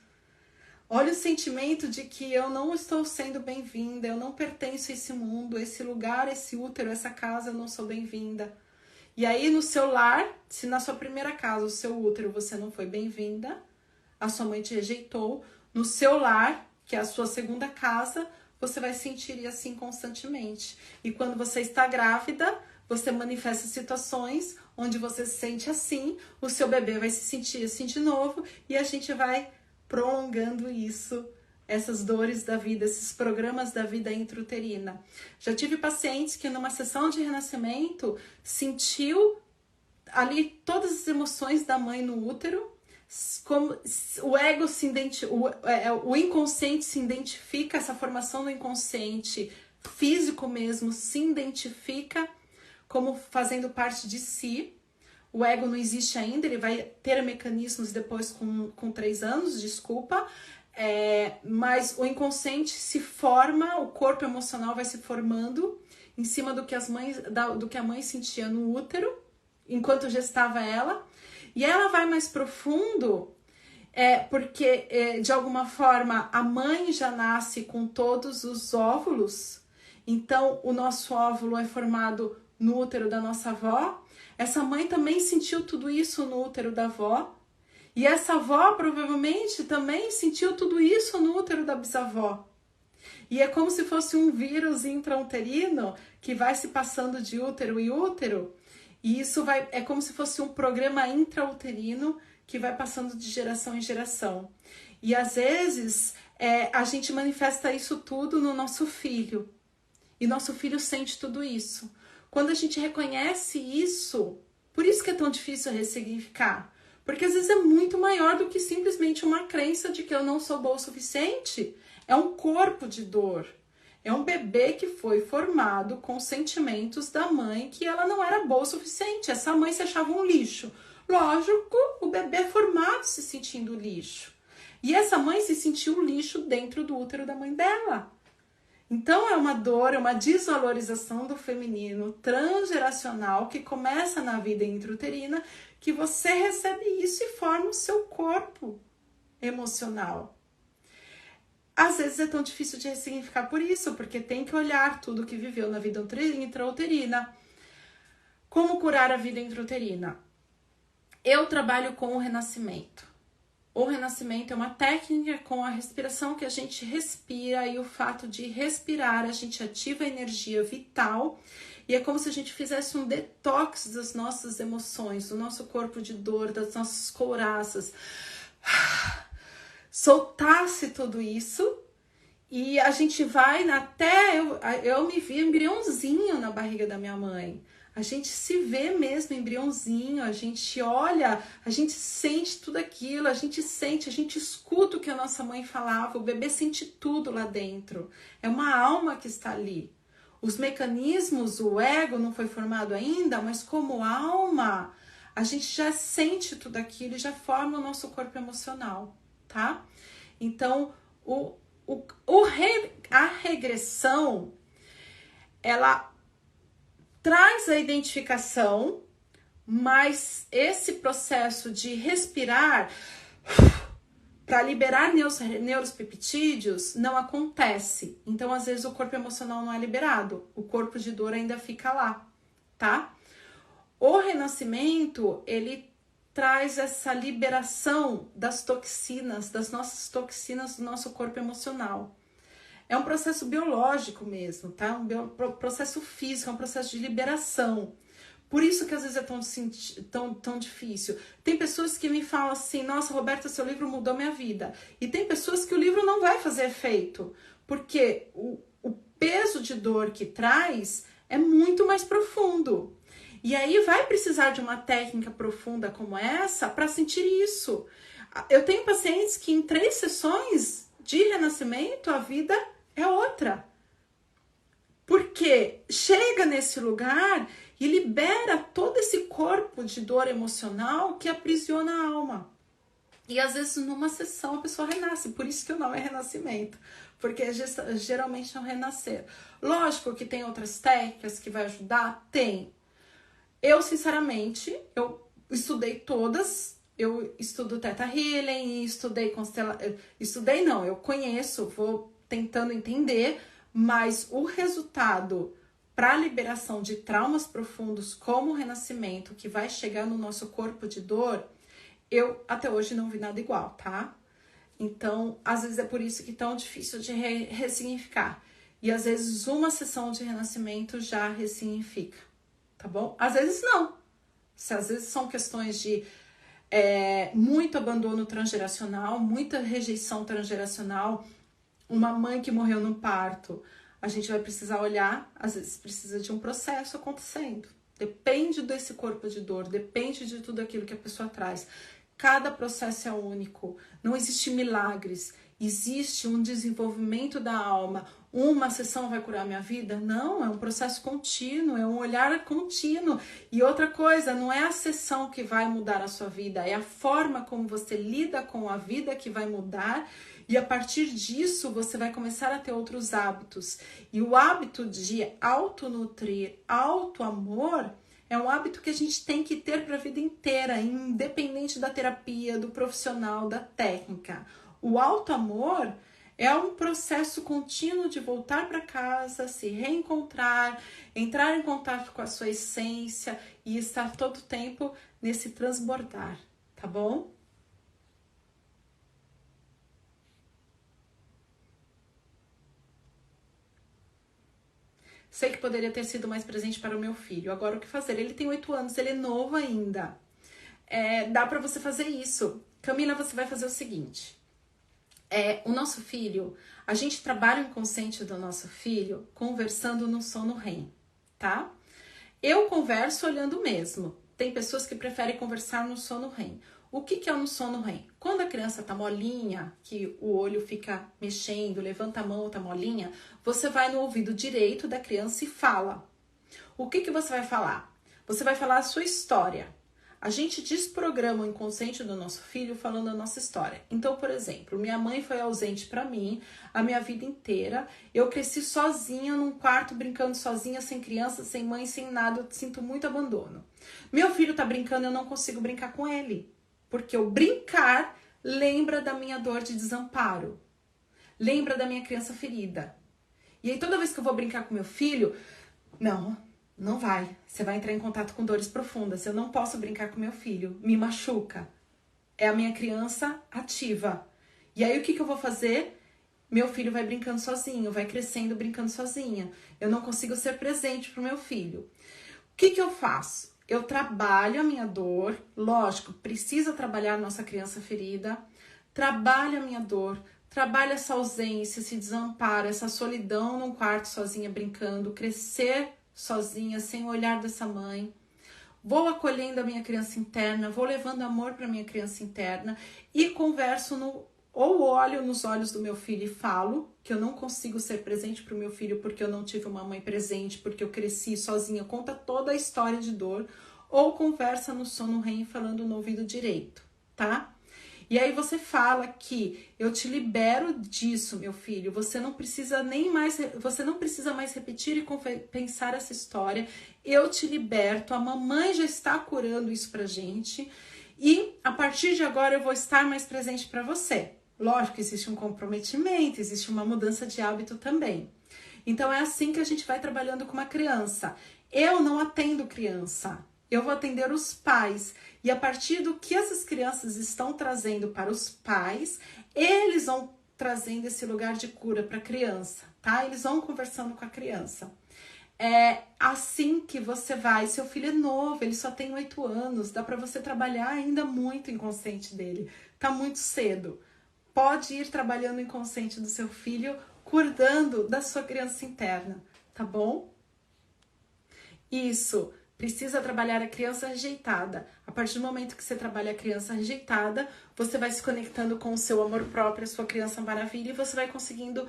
Olha o sentimento de que eu não estou sendo bem-vinda, eu não pertenço a esse mundo, esse lugar, esse útero, essa casa, eu não sou bem-vinda. E aí no seu lar, se na sua primeira casa, o seu útero, você não foi bem-vinda, a sua mãe te rejeitou, no seu lar, que é a sua segunda casa, você vai sentir assim constantemente. E quando você está grávida, você manifesta situações onde você se sente assim, o seu bebê vai se sentir assim de novo, e a gente vai prolongando isso, essas dores da vida, esses programas da vida intrauterina. Já tive pacientes que numa sessão de renascimento sentiu ali todas as emoções da mãe no útero, como o ego o inconsciente se identifica, essa formação do inconsciente físico mesmo se identifica como fazendo parte de si. O ego não existe ainda, ele vai ter mecanismos depois com 3 anos, desculpa. Mas o inconsciente se forma, o corpo emocional vai se formando em cima do que a mãe sentia no útero, enquanto gestava ela. E ela vai mais profundo, porque de alguma forma a mãe já nasce com todos os óvulos. Então o nosso óvulo é formado no útero da nossa avó. Essa mãe também sentiu tudo isso no útero da avó. E essa avó provavelmente também sentiu tudo isso no útero da bisavó. E é como se fosse um vírus intrauterino que vai se passando de útero em útero. E isso é como se fosse um programa intrauterino que vai passando de geração em geração. E às vezes a gente manifesta isso tudo no nosso filho. E nosso filho sente tudo isso. Quando a gente reconhece isso, por isso que é tão difícil ressignificar. Porque às vezes é muito maior do que simplesmente uma crença de que eu não sou boa o suficiente. É um corpo de dor. É um bebê que foi formado com sentimentos da mãe que ela não era boa o suficiente. Essa mãe se achava um lixo. Lógico, o bebê é formado se sentindo lixo. E essa mãe se sentiu lixo dentro do útero da mãe dela. Então é uma dor, é uma desvalorização do feminino transgeracional que começa na vida intrauterina, que você recebe isso e forma o seu corpo emocional. Às vezes é tão difícil de ressignificar por isso, porque tem que olhar tudo que viveu na vida intrauterina. Como curar a vida intrauterina? Eu trabalho com o renascimento. O renascimento é uma técnica com a respiração que a gente respira, e o fato de respirar, a gente ativa a energia vital, e é como se a gente fizesse um detox das nossas emoções, do nosso corpo de dor, das nossas couraças. Soltasse tudo isso, e a gente vai até... Eu me vi embriãozinho na barriga da minha mãe. A gente se vê mesmo embriãozinho, a gente olha, a gente sente tudo aquilo, a gente escuta o que a nossa mãe falava, o bebê sente tudo lá dentro. É uma alma que está ali. Os mecanismos, o ego não foi formado ainda, mas como alma, a gente já sente tudo aquilo e já forma o nosso corpo emocional, tá? Então, a regressão, ela traz a identificação, mas esse processo de respirar para liberar neuropeptídeos não acontece. Então, às vezes, o corpo emocional não é liberado, o corpo de dor ainda fica lá, tá? O renascimento, ele traz essa liberação das toxinas, das nossas toxinas do nosso corpo emocional. É um processo biológico mesmo, tá? Um processo físico, é um processo de liberação. Por isso que às vezes é tão difícil. Tem pessoas que me falam assim, nossa, Roberta, seu livro mudou minha vida. E tem pessoas que o livro não vai fazer efeito, porque o peso de dor que traz é muito mais profundo. E aí vai precisar de uma técnica profunda como essa para sentir isso. Eu tenho pacientes que em 3 sessões de renascimento a vida é outra. Porque chega nesse lugar e libera todo esse corpo de dor emocional que aprisiona a alma. E às vezes numa sessão a pessoa renasce, por isso que o nome é renascimento, porque geralmente é um renascer. Lógico que tem outras técnicas que vai ajudar, tem. Eu sinceramente, eu estudei todas, eu estudo Theta Healing, eu conheço, vou tentando entender, mas o resultado para a liberação de traumas profundos como o renascimento, que vai chegar no nosso corpo de dor, eu até hoje não vi nada igual, tá? Então, às vezes é por isso que é tão difícil de ressignificar. E às vezes uma sessão de renascimento já ressignifica, tá bom? Às vezes não. Às vezes são questões de muito abandono transgeracional, muita rejeição transgeracional, uma mãe que morreu no parto, a gente vai precisar olhar, às vezes precisa de um processo acontecendo. Depende desse corpo de dor, depende de tudo aquilo que a pessoa traz. Cada processo é único, não existe milagres, existe um desenvolvimento da alma. Uma sessão vai curar minha vida? Não, é um processo contínuo, é um olhar contínuo. E outra coisa, não é a sessão que vai mudar a sua vida, é a forma como você lida com a vida que vai mudar. E a partir disso, você vai começar a ter outros hábitos. E o hábito de autonutrir, auto-amor, é um hábito que a gente tem que ter para a vida inteira, independente da terapia, do profissional, da técnica. O auto-amor é um processo contínuo de voltar para casa, se reencontrar, entrar em contato com a sua essência e estar todo o tempo nesse transbordar, tá bom? Sei que poderia ter sido mais presente para o meu filho. Agora o que fazer? Ele tem 8 anos, ele é novo ainda. Dá para você fazer isso. Camila, você vai fazer o seguinte. O nosso filho, a gente trabalha o inconsciente do nosso filho conversando no sono REM, tá? Eu converso olhando mesmo. Tem pessoas que preferem conversar no sono REM. O que é no sono REM? Quando a criança tá molinha, que o olho fica mexendo, levanta a mão, tá molinha, você vai no ouvido direito da criança e fala. O que você vai falar? Você vai falar a sua história. A gente desprograma o inconsciente do nosso filho falando a nossa história. Então, por exemplo, minha mãe foi ausente para mim a minha vida inteira. Eu cresci sozinha num quarto, brincando sozinha, sem criança, sem mãe, sem nada. Eu sinto muito abandono. Meu filho tá brincando, eu não consigo brincar com ele. Porque o brincar lembra da minha dor de desamparo. Lembra da minha criança ferida. E aí toda vez que eu vou brincar com meu filho, não, Não vai. Você vai entrar em contato com dores profundas. Eu não posso brincar com meu filho. Me machuca. É a minha criança ativa. E aí o que eu vou fazer? Meu filho vai brincando sozinho, vai crescendo brincando sozinha. Eu não consigo ser presente pro meu filho. O que eu faço? Eu trabalho a minha dor. Lógico, precisa trabalhar a nossa criança ferida. Trabalho a minha dor. Trabalho essa ausência, esse desamparo, essa solidão num quarto sozinha brincando. Crescer sozinha, sem o olhar dessa mãe. Vou acolhendo a minha criança interna, vou levando amor para minha criança interna e converso ou olho nos olhos do meu filho e falo que eu não consigo ser presente para o meu filho porque eu não tive uma mãe presente, porque eu cresci sozinha, conta toda a história de dor, ou conversa no sono REM falando no ouvido direito, tá? E aí você fala que eu te libero disso, meu filho. Você não precisa mais repetir e pensar essa história. Eu te liberto. A mamãe já está curando isso pra gente. E a partir de agora eu vou estar mais presente para você. Lógico, existe um comprometimento, existe uma mudança de hábito também. Então é assim que a gente vai trabalhando com uma criança. Eu não atendo criança. Eu vou atender os pais. E a partir do que essas crianças estão trazendo para os pais, eles vão trazendo esse lugar de cura para a criança, tá? Eles vão conversando com a criança. É assim que você vai. Seu filho é novo, ele só tem 8 anos, dá para você trabalhar ainda muito o inconsciente dele. Tá muito cedo. Pode ir trabalhando o inconsciente do seu filho, cuidando da sua criança interna, tá bom? Isso. Precisa trabalhar a criança rejeitada. A partir do momento que você trabalha a criança rejeitada, você vai se conectando com o seu amor próprio, a sua criança maravilha, e você vai conseguindo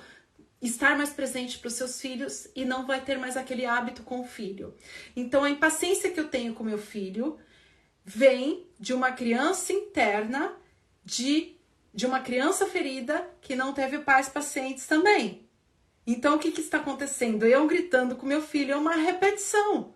estar mais presente para os seus filhos e não vai ter mais aquele hábito com o filho. Então, a impaciência que eu tenho com meu filho vem de uma criança interna, de uma criança ferida que não teve pais pacientes também. Então, o que está acontecendo? Eu gritando com meu filho é uma repetição.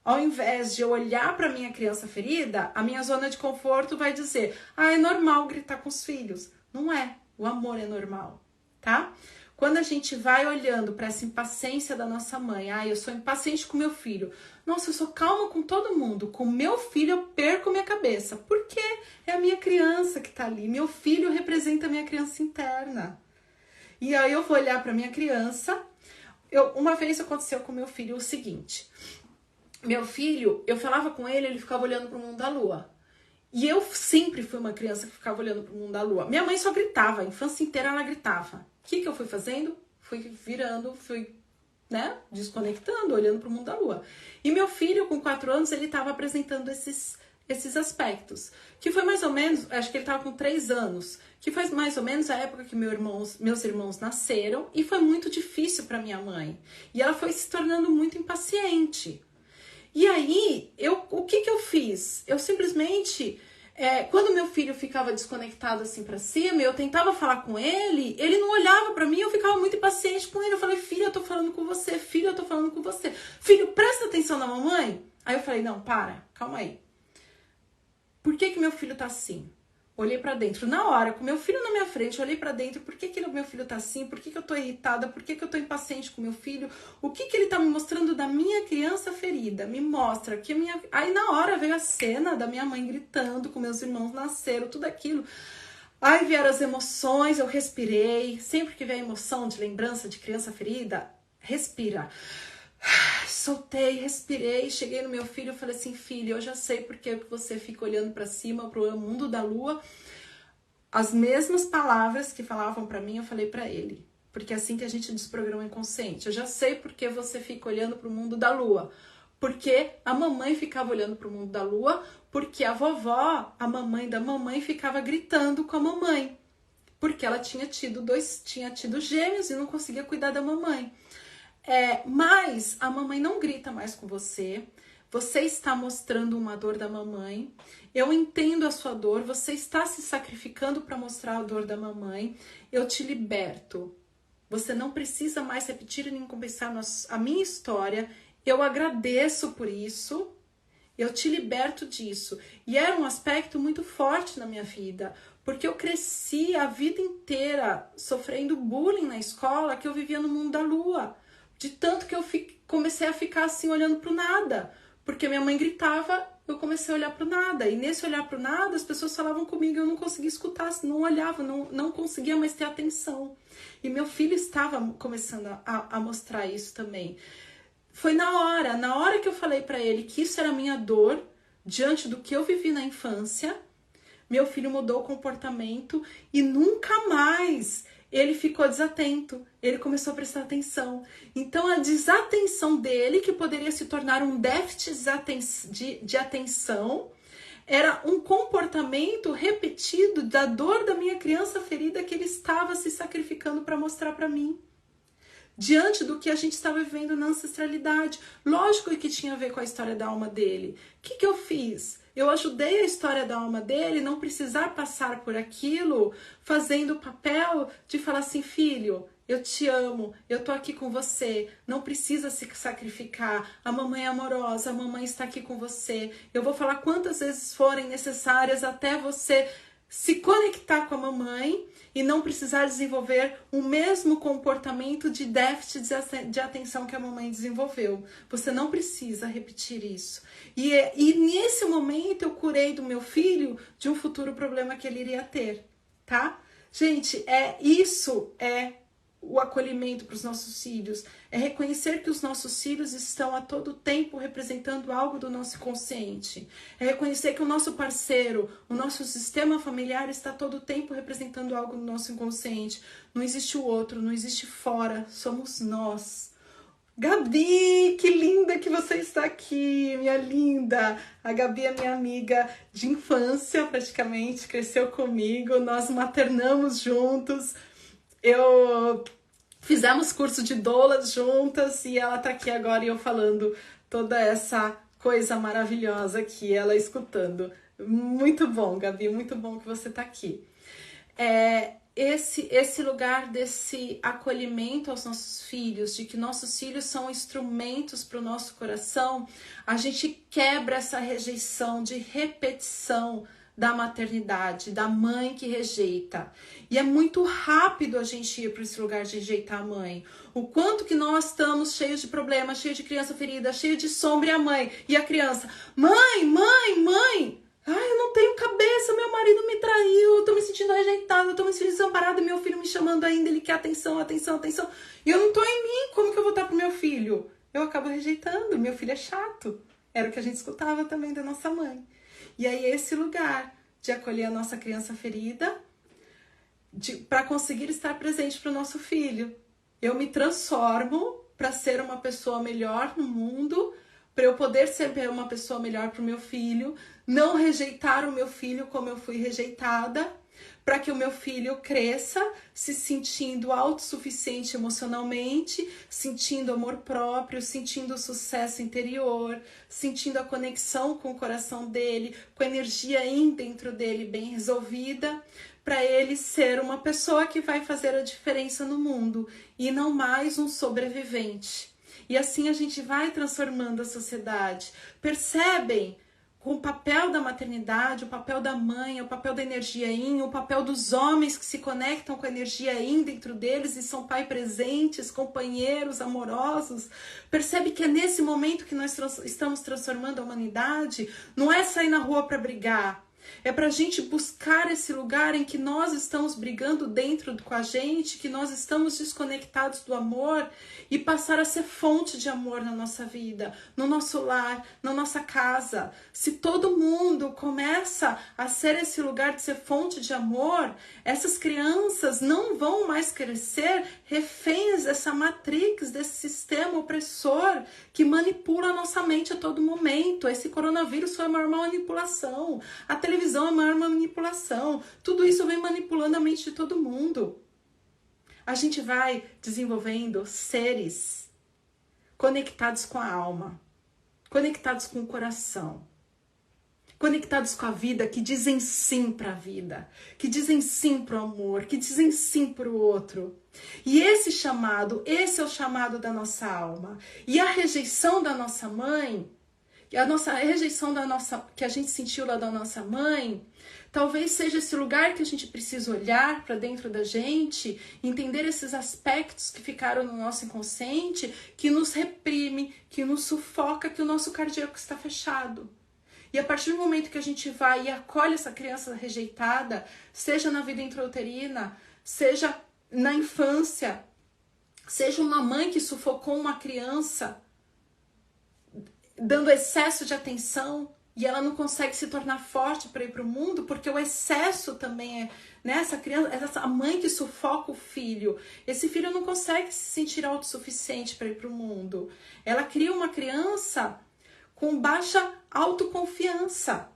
Ao invés de eu olhar para minha criança ferida, a minha zona de conforto vai dizer: ah, é normal gritar com os filhos. Não é. O amor é normal, tá? Quando a gente vai olhando para essa impaciência da nossa mãe, ah, eu sou impaciente com meu filho. Nossa, eu sou calma com todo mundo. Com meu filho eu perco minha cabeça. Por quê? É a minha criança que tá ali. Meu filho representa a minha criança interna. E aí eu vou olhar para minha criança. Uma vez aconteceu com meu filho o seguinte. Meu filho, eu falava com ele, ele ficava olhando pro mundo da lua. E eu sempre fui uma criança que ficava olhando pro mundo da lua. Minha mãe só gritava, a infância inteira ela gritava. O que eu fui fazendo? Fui virando, desconectando, olhando pro mundo da lua. E meu filho, com 4 anos, ele estava apresentando esses aspectos. Que foi mais ou menos, acho que ele estava com 3 anos, que foi mais ou menos a época que meus irmãos nasceram, e foi muito difícil para minha mãe. E ela foi se tornando muito impaciente. E aí, o que eu fiz? Eu simplesmente, quando meu filho ficava desconectado assim pra cima, eu tentava falar com ele não olhava pra mim, eu ficava muito impaciente com ele. Eu falei: filho, eu tô falando com você, filho, eu tô falando com você. Filho, presta atenção na mamãe. Aí eu falei: não, calma aí. Por que meu filho tá assim? Olhei pra dentro. Na hora, com meu filho na minha frente, olhei pra dentro. Por que meu filho tá assim? Por que eu tô irritada? Por que eu tô impaciente com meu filho? O que ele tá me mostrando da minha criança ferida? Me mostra que Aí na hora veio a cena da minha mãe gritando, com meus irmãos nasceram, tudo aquilo. Aí vieram as emoções, eu respirei. Sempre que vem emoção de lembrança de criança ferida, respira. Soltei, respirei, cheguei no meu filho e falei assim: filho, eu já sei porque você fica olhando para cima, pro mundo da lua. As mesmas palavras que falavam para mim, eu falei para ele. Porque é assim que a gente desprograma o inconsciente. Eu já sei porque você fica olhando pro mundo da lua. Porque a mamãe ficava olhando pro mundo da lua, porque a vovó, a mamãe da mamãe, ficava gritando com a mamãe. Porque ela tinha tido gêmeos e não conseguia cuidar da mamãe. Mas a mamãe não grita mais com você. Você está mostrando uma dor da mamãe. Eu entendo a sua dor. Você está se sacrificando para mostrar a dor da mamãe. Eu te liberto. Você não precisa mais repetir nem compensar a minha história. Eu agradeço por isso. Eu te liberto disso. E era um aspecto muito forte na minha vida. Porque eu cresci a vida inteira sofrendo bullying na escola, que eu vivia no mundo da lua. de tanto que eu comecei a ficar assim olhando pro nada, porque minha mãe gritava, eu comecei a olhar pro nada, e nesse olhar pro nada as pessoas falavam comigo, eu não conseguia escutar, não olhava, não conseguia mais ter atenção, e meu filho estava começando a mostrar isso também. Foi na hora que eu falei para ele que isso era minha dor, diante do que eu vivi na infância, meu filho mudou o comportamento e nunca mais ele ficou desatento, ele começou a prestar atenção. Então a desatenção dele, que poderia se tornar um déficit de atenção, era um comportamento repetido da dor da minha criança ferida que ele estava se sacrificando para mostrar para mim. Diante do que a gente estava vivendo na ancestralidade. Lógico que tinha a ver com a história da alma dele. O que eu fiz? Eu ajudei a história da alma dele não precisar passar por aquilo, fazendo o papel de falar assim, filho, eu te amo, eu tô aqui com você, não precisa se sacrificar, a mamãe é amorosa, a mamãe está aqui com você, eu vou falar quantas vezes forem necessárias até você se conectar com a mamãe e não precisar desenvolver o mesmo comportamento de déficit de atenção que a mamãe desenvolveu. Você não precisa repetir isso. E nesse momento eu curei do meu filho de um futuro problema que ele iria ter, tá? Gente, isso é o acolhimento para os nossos filhos, é reconhecer que os nossos filhos estão a todo tempo representando algo do nosso consciente, é reconhecer que o nosso parceiro, o nosso sistema familiar está a todo tempo representando algo do nosso inconsciente. Não existe o outro, não existe fora, somos nós. Gabi, que linda que você está aqui, minha linda. A Gabi é minha amiga de infância, praticamente, cresceu comigo, nós maternamos juntos. Fizemos curso de doulas juntas e ela tá aqui agora e eu falando toda essa coisa maravilhosa aqui, ela escutando. Muito bom, Gabi, muito bom que você tá aqui. Esse lugar desse acolhimento aos nossos filhos, de que nossos filhos são instrumentos para o nosso coração, a gente quebra essa rejeição de repetição da maternidade, da mãe que rejeita. E é muito rápido a gente ir para esse lugar de rejeitar a mãe. O quanto que nós estamos cheios de problemas, cheios de criança ferida, cheio de sombra, e a mãe e a criança. Mãe, mãe, mãe! Ai, eu não tenho cabeça, meu marido me traiu, eu tô me sentindo rejeitada, eu tô me sentindo desamparada, meu filho me chamando ainda, ele quer atenção, atenção, atenção. E eu não tô em mim, como que eu vou estar pro meu filho? Eu acabo rejeitando, meu filho é chato. Era o que a gente escutava também da nossa mãe. E aí esse lugar de acolher a nossa criança ferida, para conseguir estar presente para o nosso filho. Eu me transformo para ser uma pessoa melhor no mundo, para eu poder ser uma pessoa melhor para o meu filho, não rejeitar o meu filho como eu fui rejeitada, para que o meu filho cresça se sentindo autossuficiente emocionalmente, sentindo amor próprio, sentindo sucesso interior, sentindo a conexão com o coração dele, com a energia dentro dele bem resolvida, para ele ser uma pessoa que vai fazer a diferença no mundo e não mais um sobrevivente. E assim a gente vai transformando a sociedade. Percebem? O papel da maternidade, o papel da mãe, o papel da energia yin, o papel dos homens que se conectam com a energia yin dentro deles e são pai presentes, companheiros amorosos. Percebe que é nesse momento que nós estamos transformando a humanidade? Não é sair na rua para brigar. É para a gente buscar esse lugar em que nós estamos brigando dentro com a gente, que nós estamos desconectados do amor e passar a ser fonte de amor na nossa vida, no nosso lar, na nossa casa. Se todo mundo começa a ser esse lugar de ser fonte de amor, essas crianças não vão mais crescer reféns dessa matrix, desse sistema opressor que manipula a nossa mente a todo momento. Esse coronavírus foi a maior manipulação. A televisão é a maior manipulação. Tudo isso vem manipulando a mente de todo mundo. A gente vai desenvolvendo seres conectados com a alma, conectados com o coração, conectados com a vida, que dizem sim para a vida, que dizem sim para o amor, que dizem sim para o outro. E esse é o chamado da nossa alma. E a rejeição da nossa mãe, a rejeição que a gente sentiu lá da nossa mãe, talvez seja esse lugar que a gente precisa olhar para dentro da gente, entender esses aspectos que ficaram no nosso inconsciente, que nos reprime, que nos sufoca, que o nosso cardíaco está fechado. E a partir do momento que a gente vai e acolhe essa criança rejeitada, seja na vida intrauterina, seja na infância, seja uma mãe que sufocou uma criança, dando excesso de atenção, e ela não consegue se tornar forte para ir para o mundo, porque o excesso também é, né? Essa criança, a mãe que sufoca o filho, esse filho não consegue se sentir autossuficiente para ir para o mundo. Ela cria uma criança com baixa autoconfiança,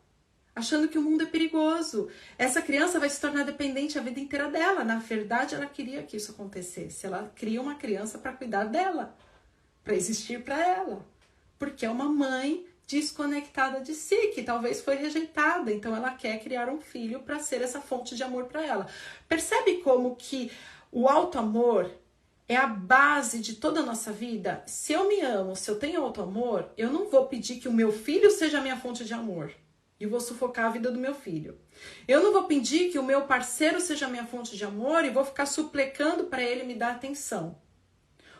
achando que o mundo é perigoso. Essa criança vai se tornar dependente a vida inteira dela. Na verdade, ela queria que isso acontecesse. Ela cria uma criança para cuidar dela, para existir para ela, porque é uma mãe desconectada de si, que talvez foi rejeitada, então ela quer criar um filho para ser essa fonte de amor para ela. Percebe como que o auto-amor é a base de toda a nossa vida? Se eu me amo, se eu tenho auto-amor, eu não vou pedir que o meu filho seja a minha fonte de amor e vou sufocar a vida do meu filho. Eu não vou pedir que o meu parceiro seja a minha fonte de amor e vou ficar suplicando para ele me dar atenção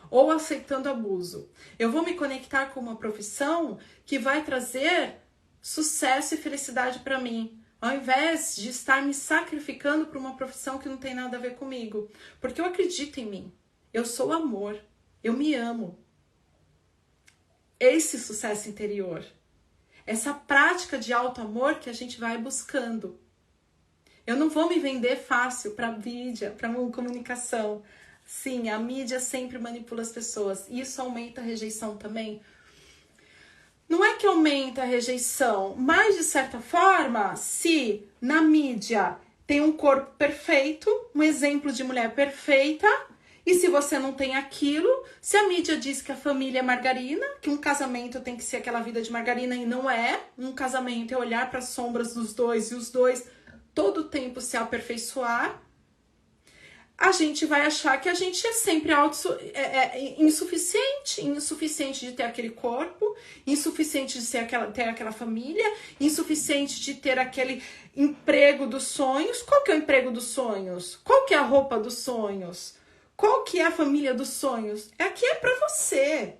ou aceitando abuso. Eu vou me conectar com uma profissão que vai trazer sucesso e felicidade para mim, ao invés de estar me sacrificando por uma profissão que não tem nada a ver comigo. Porque eu acredito em mim. Eu sou amor. Eu me amo. Esse sucesso interior. Essa prática de auto-amor que a gente vai buscando. Eu não vou me vender fácil para mídia, para comunicação. Sim, a mídia sempre manipula as pessoas. E isso aumenta a rejeição também. Não é que aumenta a rejeição, mas de certa forma, se na mídia tem um corpo perfeito, um exemplo de mulher perfeita, e se você não tem aquilo, se a mídia diz que a família é margarina, que um casamento tem que ser aquela vida de margarina e não é, um casamento é olhar para as sombras dos dois e os dois todo o tempo se aperfeiçoar, a gente vai achar que a gente é sempre insuficiente de ter aquele corpo, insuficiente de ter aquela família, insuficiente de ter aquele emprego dos sonhos. Qual que é o emprego dos sonhos? Qual que é a roupa dos sonhos? Qual que é a família dos sonhos? Aqui é para você.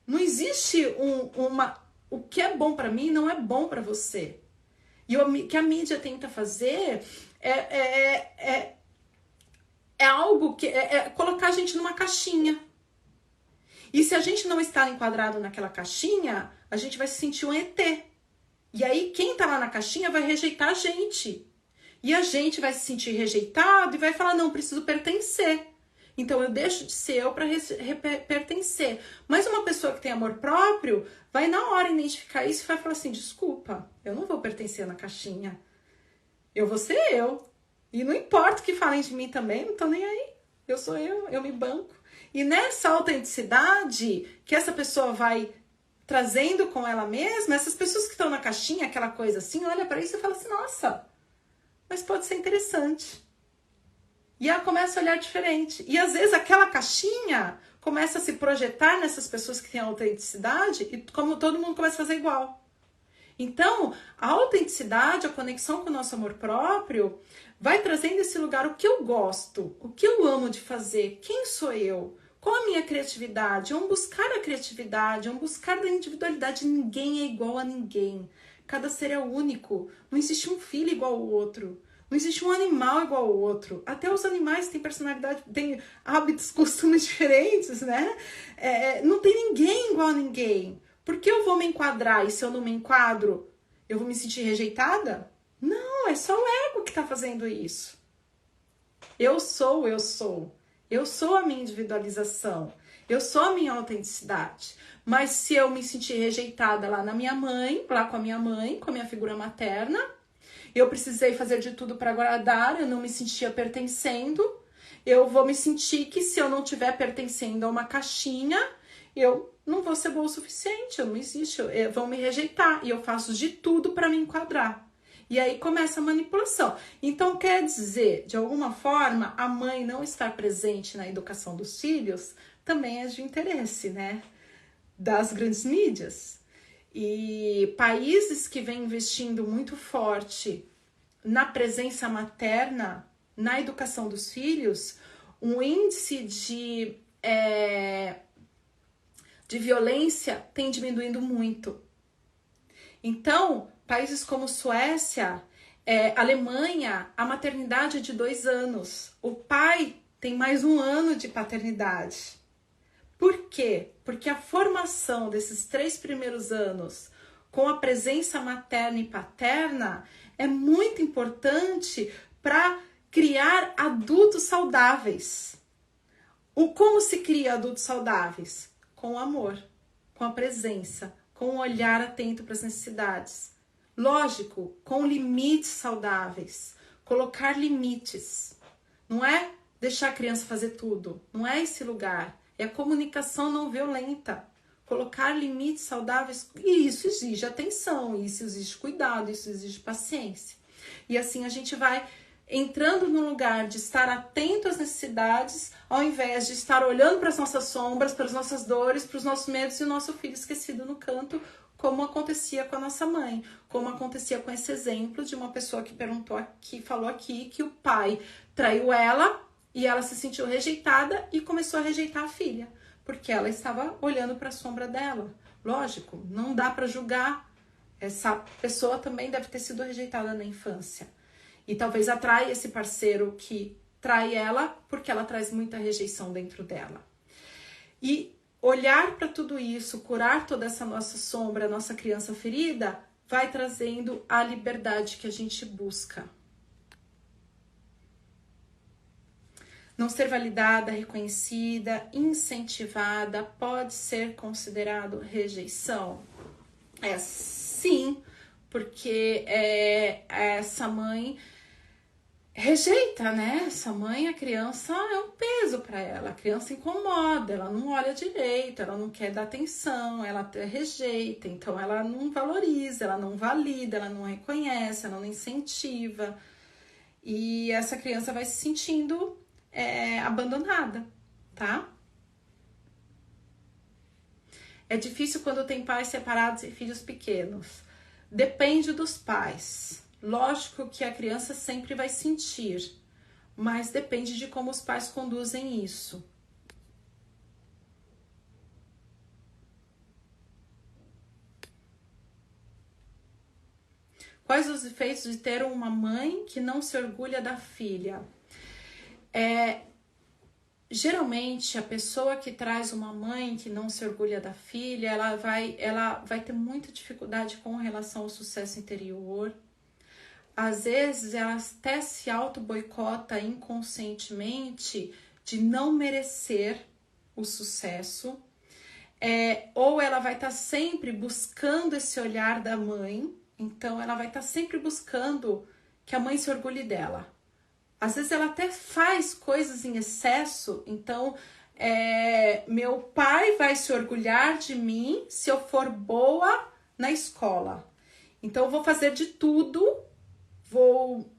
Não existe o que é bom para mim não é bom para você. E o que a mídia tenta fazer é algo que é colocar a gente numa caixinha. E se a gente não está enquadrado naquela caixinha, a gente vai se sentir um ET. E aí quem tá lá na caixinha vai rejeitar a gente. E a gente vai se sentir rejeitado e vai falar, não, preciso pertencer. Então eu deixo de ser eu para pertencer. Mas uma pessoa que tem amor próprio vai na hora identificar isso e vai falar assim, desculpa, eu não vou pertencer na caixinha. Eu vou ser eu. E não importa o que falem de mim também, não tô nem aí. Eu sou eu me banco. E nessa autenticidade que essa pessoa vai trazendo com ela mesma, essas pessoas que estão na caixinha, aquela coisa assim, olha para isso e fala assim, nossa, mas pode ser interessante. E ela começa a olhar diferente. E às vezes aquela caixinha começa a se projetar nessas pessoas que têm autenticidade e como todo mundo começa a fazer igual. Então, a autenticidade, a conexão com o nosso amor próprio, vai trazendo esse lugar, o que eu gosto, o que eu amo de fazer, quem sou eu, qual a minha criatividade, vamos buscar a criatividade, vamos buscar a individualidade, ninguém é igual a ninguém, cada ser é único, não existe um filho igual ao outro, não existe um animal igual ao outro, até os animais têm personalidade, têm hábitos, costumes diferentes, né? Não tem ninguém igual a ninguém. Por que eu vou me enquadrar e se eu não me enquadro, eu vou me sentir rejeitada? Não, é só o ego que está fazendo isso. Eu sou. Eu sou a minha individualização. Eu sou a minha autenticidade. Mas se eu me sentir rejeitada lá na minha mãe, lá com a minha figura materna, eu precisei fazer de tudo para agradar, eu não me sentia pertencendo, eu vou me sentir que se eu não estiver pertencendo a uma caixinha, eu não vou ser boa o suficiente, eu não existo, vão me rejeitar e eu faço de tudo para me enquadrar. E aí começa a manipulação. Então quer dizer, de alguma forma, a mãe não estar presente na educação dos filhos também é de interesse, né? Das grandes mídias. E países que vêm investindo muito forte na presença materna, na educação dos filhos, um índice de violência tem diminuindo muito. Então, países como Suécia, Alemanha, a maternidade é de 2 anos. O pai tem mais 1 ano de paternidade. Por quê? Porque a formação desses 3 primeiros anos com a presença materna e paterna é muito importante para criar adultos saudáveis. Como se cria adultos saudáveis? Com amor, com a presença, com um olhar atento para as necessidades. Lógico, com limites saudáveis. Colocar limites. Não é deixar a criança fazer tudo. Não é esse lugar. É a comunicação não violenta. Colocar limites saudáveis. E isso exige atenção, isso exige cuidado, isso exige paciência. E assim a gente vai entrando no lugar de estar atento às necessidades, ao invés de estar olhando para as nossas sombras, para as nossas dores, para os nossos medos e o nosso filho esquecido no canto, como acontecia com a nossa mãe, como acontecia com esse exemplo de uma pessoa que perguntou aqui, falou aqui que o pai traiu ela e ela se sentiu rejeitada e começou a rejeitar a filha, porque ela estava olhando para a sombra dela. Lógico, não dá para julgar. Essa pessoa também deve ter sido rejeitada na infância. E talvez atrai esse parceiro que trai ela porque ela traz muita rejeição dentro dela. E olhar para tudo isso, curar toda essa nossa sombra, nossa criança ferida, vai trazendo a liberdade que a gente busca. Não ser validada, reconhecida, incentivada pode ser considerado rejeição? Sim, porque essa mãe rejeita, né? Essa mãe, a criança é um peso para ela, a criança incomoda, ela não olha direito, ela não quer dar atenção, ela rejeita, então ela não valoriza, ela não valida, ela não reconhece, ela não incentiva. E essa criança vai se sentindo abandonada, tá? É difícil quando tem pais separados e filhos pequenos. Depende dos pais. Lógico que a criança sempre vai sentir, mas depende de como os pais conduzem isso. Quais os efeitos de ter uma mãe que não se orgulha da filha? Geralmente, a pessoa que traz uma mãe que não se orgulha da filha, ela vai ter muita dificuldade com relação ao sucesso interior. Às vezes, ela até se auto-boicota inconscientemente de não merecer o sucesso. Ou ela vai estar sempre buscando esse olhar da mãe. Então, ela vai estar sempre buscando que a mãe se orgulhe dela. Às vezes ela até faz coisas em excesso, então meu pai vai se orgulhar de mim se eu for boa na escola. Então eu vou fazer de tudo, vou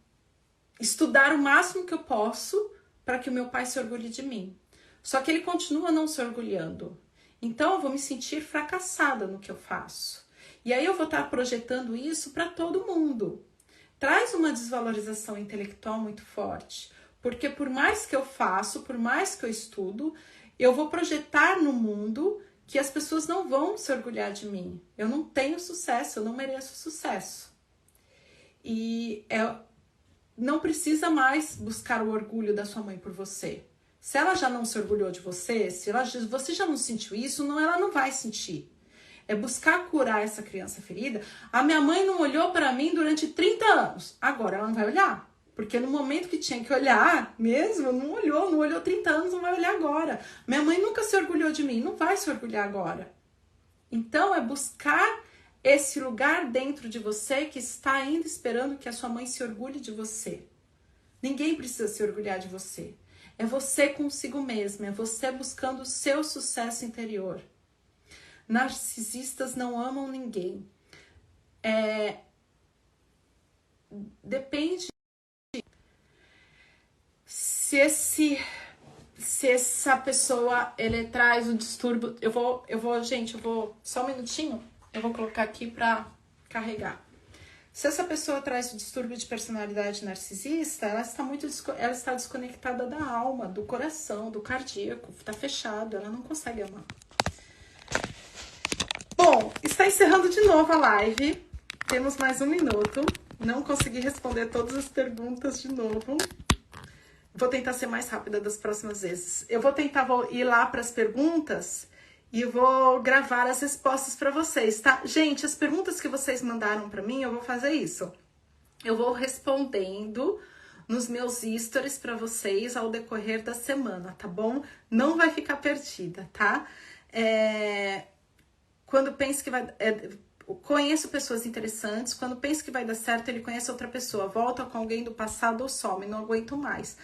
estudar o máximo que eu posso para que o meu pai se orgulhe de mim. Só que ele continua não se orgulhando. Então eu vou me sentir fracassada no que eu faço. E aí eu vou estar projetando isso para todo mundo. Traz uma desvalorização intelectual muito forte, porque por mais que eu faço, por mais que eu estudo, eu vou projetar no mundo que as pessoas não vão se orgulhar de mim. Eu não tenho sucesso, eu não mereço sucesso. E não precisa mais buscar o orgulho da sua mãe por você. Se ela já não se orgulhou de você, você já não sentiu isso, ela não vai sentir. É buscar curar essa criança ferida. A minha mãe não olhou para mim durante 30 anos. Agora ela não vai olhar. Porque no momento que tinha que olhar mesmo, não olhou 30 anos, não vai olhar agora. Minha mãe nunca se orgulhou de mim, não vai se orgulhar agora. Então é buscar esse lugar dentro de você que está ainda esperando que a sua mãe se orgulhe de você. Ninguém precisa se orgulhar de você. É você consigo mesmo, é você buscando o seu sucesso interior. Narcisistas não amam ninguém. Depende se essa pessoa ele traz o distúrbio. Gente, eu vou só um minutinho. Eu vou colocar aqui para carregar. Se essa pessoa traz o distúrbio de personalidade narcisista, ela está desconectada da alma, do coração, do cardíaco, está fechado, ela não consegue amar. Bom, está encerrando de novo a live. Temos mais 1 minuto. Não consegui responder todas as perguntas de novo. Vou tentar ser mais rápida das próximas vezes. Eu vou tentar ir lá para as perguntas e vou gravar as respostas para vocês, tá? Gente, as perguntas que vocês mandaram para mim, eu vou fazer isso. Eu vou respondendo nos meus stories para vocês ao decorrer da semana, tá bom? Não vai ficar perdida, tá? Quando penso que vai... conheço pessoas interessantes, quando penso que vai dar certo, ele conhece outra pessoa, volta com alguém do passado ou some, não aguento mais.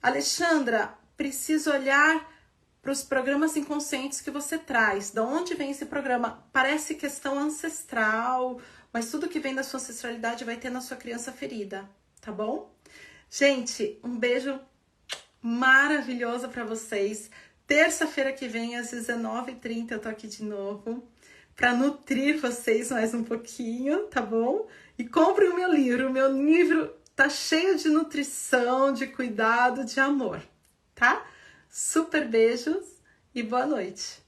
Alexandra, preciso olhar para os programas inconscientes que você traz. Da onde vem esse programa? Parece questão ancestral, mas tudo que vem da sua ancestralidade vai ter na sua criança ferida, tá bom? Gente, um beijo maravilhoso para vocês. Terça-feira que vem, às 19h30, eu tô aqui de novo para nutrir vocês mais um pouquinho, tá bom? E comprem o meu livro. O meu livro tá cheio de nutrição, de cuidado, de amor, tá? Super beijos e boa noite.